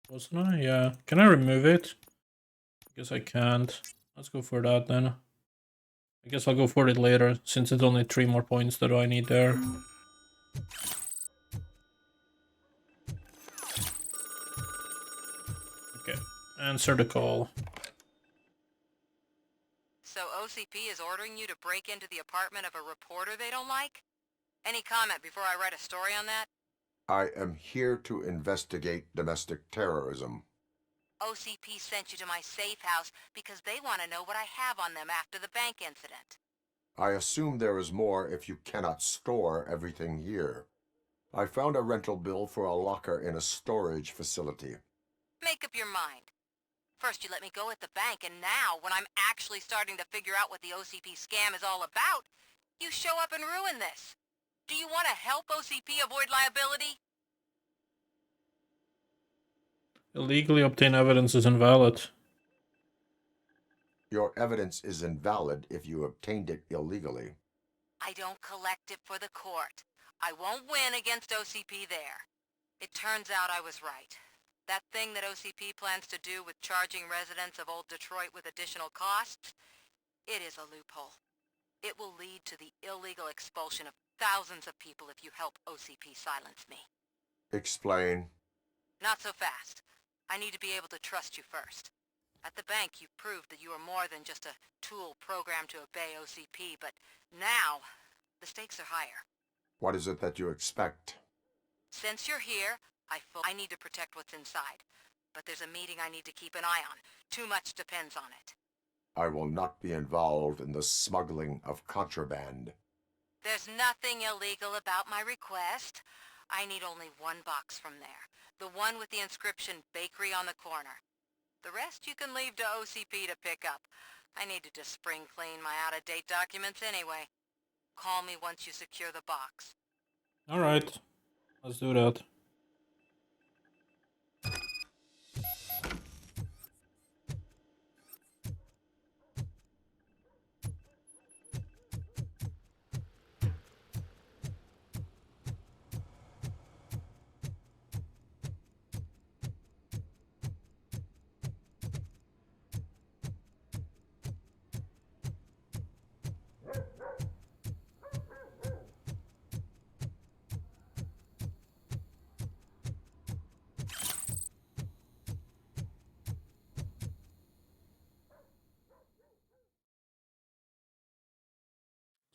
Wasn't I? Yeah. Can I remove it? I guess I can't. Let's go for that then. I guess I'll go for it later, since it's only 3 more points that I need there. Okay. Answer the call. So OCP is ordering you to break into the apartment of a reporter they don't like? Any comment before I write a story on that? I am here to investigate domestic terrorism. OCP sent you to my safe house because they want to know what I have on them after the bank incident. I assume there is more if you cannot store everything here. I found a rental bill for a locker in a storage facility. Make up your mind. First you let me go at the bank, and now, when I'm actually starting to figure out what the OCP scam is all about, you show up and ruin this. Do you want to help OCP avoid liability? Illegally obtained evidence is invalid. Your evidence is invalid if you obtained it illegally. I don't collect it for the court. I won't win against OCP there. It turns out I was right. That thing that OCP plans to do with charging residents of Old Detroit with additional costs, it is a loophole. It will lead to the illegal expulsion of thousands of people if you help OCP silence me. Explain. Not so fast. I need to be able to trust you first. At the bank, you proved that you are more than just a tool programmed to obey OCP, but now, the stakes are higher. What is it that you expect? Since you're here, I need to protect what's inside. But there's a meeting I need to keep an eye on. Too much depends on it. I will not be involved in the smuggling of contraband. There's nothing illegal about my request. I need only one box from there. The one with the inscription Bakery on the corner. The rest you can leave to OCP to pick up. I need to just spring clean my out-of-date documents anyway. Call me once you secure the box. Alright, let's do that.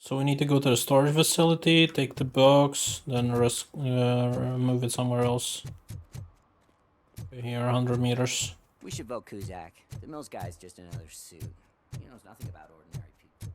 So we need to go to the storage facility, take the box, then move it somewhere else. Here, 100 meters. We should vote 𝐒𝐤𝐞𝐜𝐬. The Mills guy's just another suit. He knows nothing about ordinary people.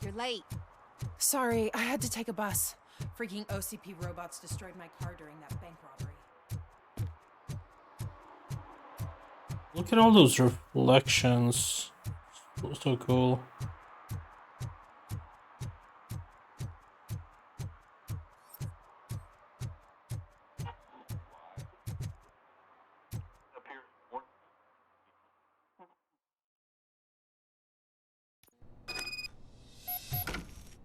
You're late. Sorry, I had to take a bus. Freaking OCP robots destroyed my car during that bank robbery. Look at all those reflections. So cool.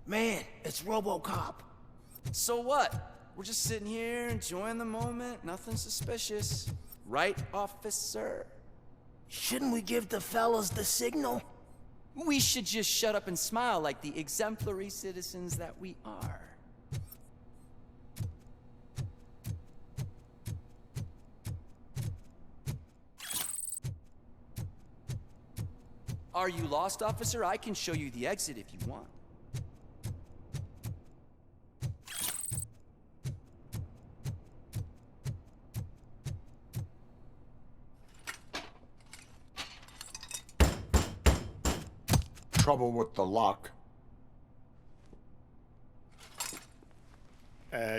Man, it's Robocop. So what? We're just sitting here enjoying the moment, nothing suspicious. Right, officer? Shouldn't we give the fellas the signal? We should just shut up and smile like the exemplary citizens that we are. Are you lost, officer? I can show you the exit if you want. Trouble with the lock.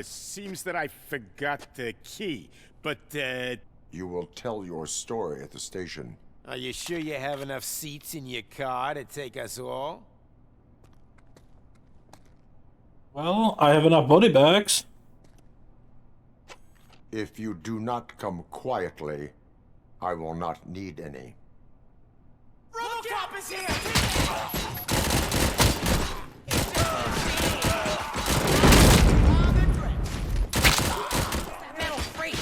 Seems that I forgot the key, but, You will tell your story at the station. Are you sure you have enough seats in your car to take us all? Well, I have enough body bags. If you do not come quietly, I will not need any. Robocop is here! Metal freak!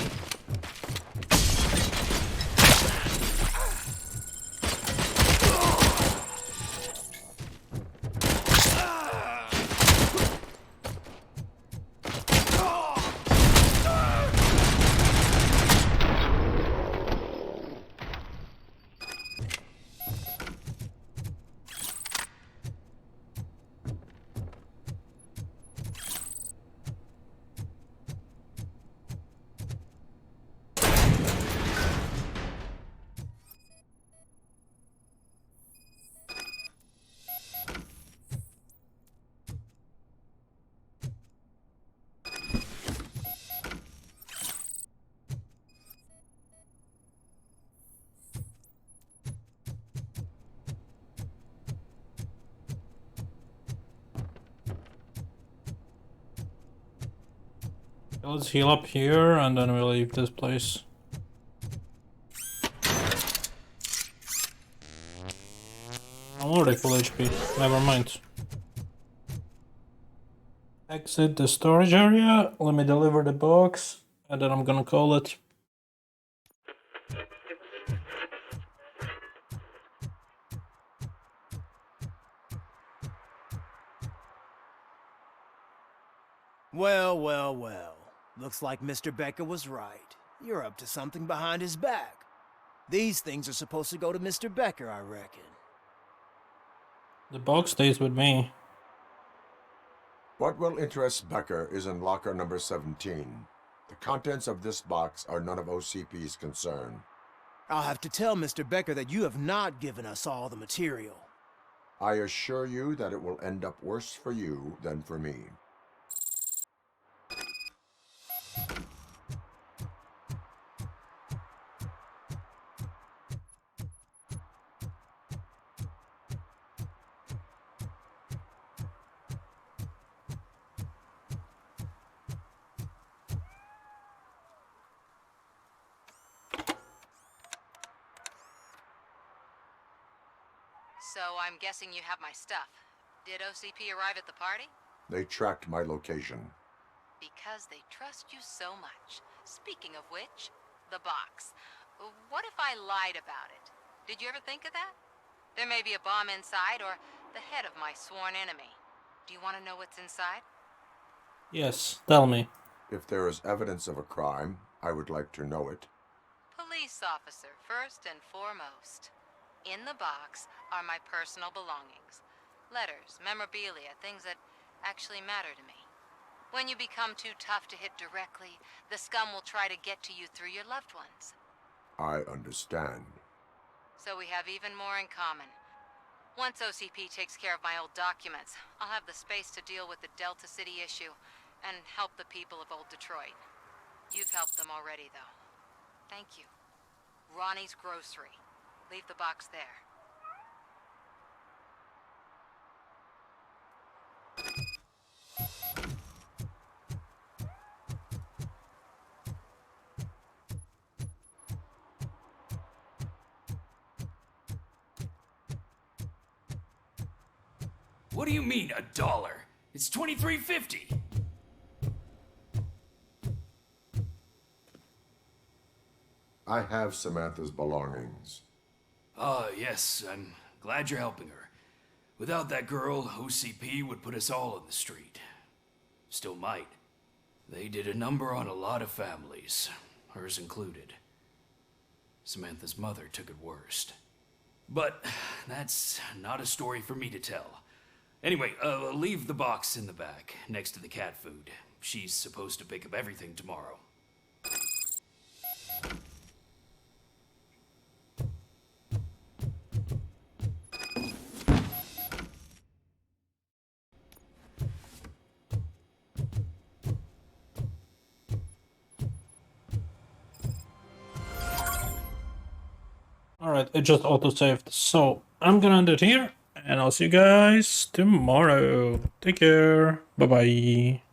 Let's heal up here and then we'll leave this place. I'm already full HP, never mind. Exit the storage area, let me deliver the box, and then I'm gonna call it. Well, well, well. Looks like Mr. Becker was right. You're up to something behind his back. These things are supposed to go to Mr. Becker, I reckon. The box stays with me. What will interest Becker is in locker number 17. The contents of this box are none of OCP's concern. I'll have to tell Mr. Becker that you have not given us all the material. I assure you that it will end up worse for you than for me. So I'm guessing you have my stuff. Did OCP arrive at the party? They tracked my location. Because they trust you so much. Speaking of which, the box. What if I lied about it? Did you ever think of that? There may be a bomb inside or the head of my sworn enemy. Do you want to know what's inside? Yes, tell me. If there is evidence of a crime, I would like to know it. Police officer, first and foremost. In the box are my personal belongings. Letters, memorabilia, things that actually matter to me. When you become too tough to hit directly, the scum will try to get to you through your loved ones. I understand. So we have even more in common. Once OCP takes care of my old documents, I'll have the space to deal with the Delta City issue and help the people of Old Detroit. You've helped them already, though. Thank you. Ronnie's Grocery. Leave the box there. What do you mean, $1? It's $23.50. I have Samantha's belongings. Ah, yes, I'm glad you're helping her. Without that girl, OCP would put us all on the street. Still might. They did a number on a lot of families, hers included. Samantha's mother took it worst. But that's not a story for me to tell. Anyway, leave the box in the back, next to the cat food. She's supposed to pick up everything tomorrow. Alright, it just auto-saved. So, I'm gonna end it here, and I'll see you guys tomorrow. Take care. Bye-bye.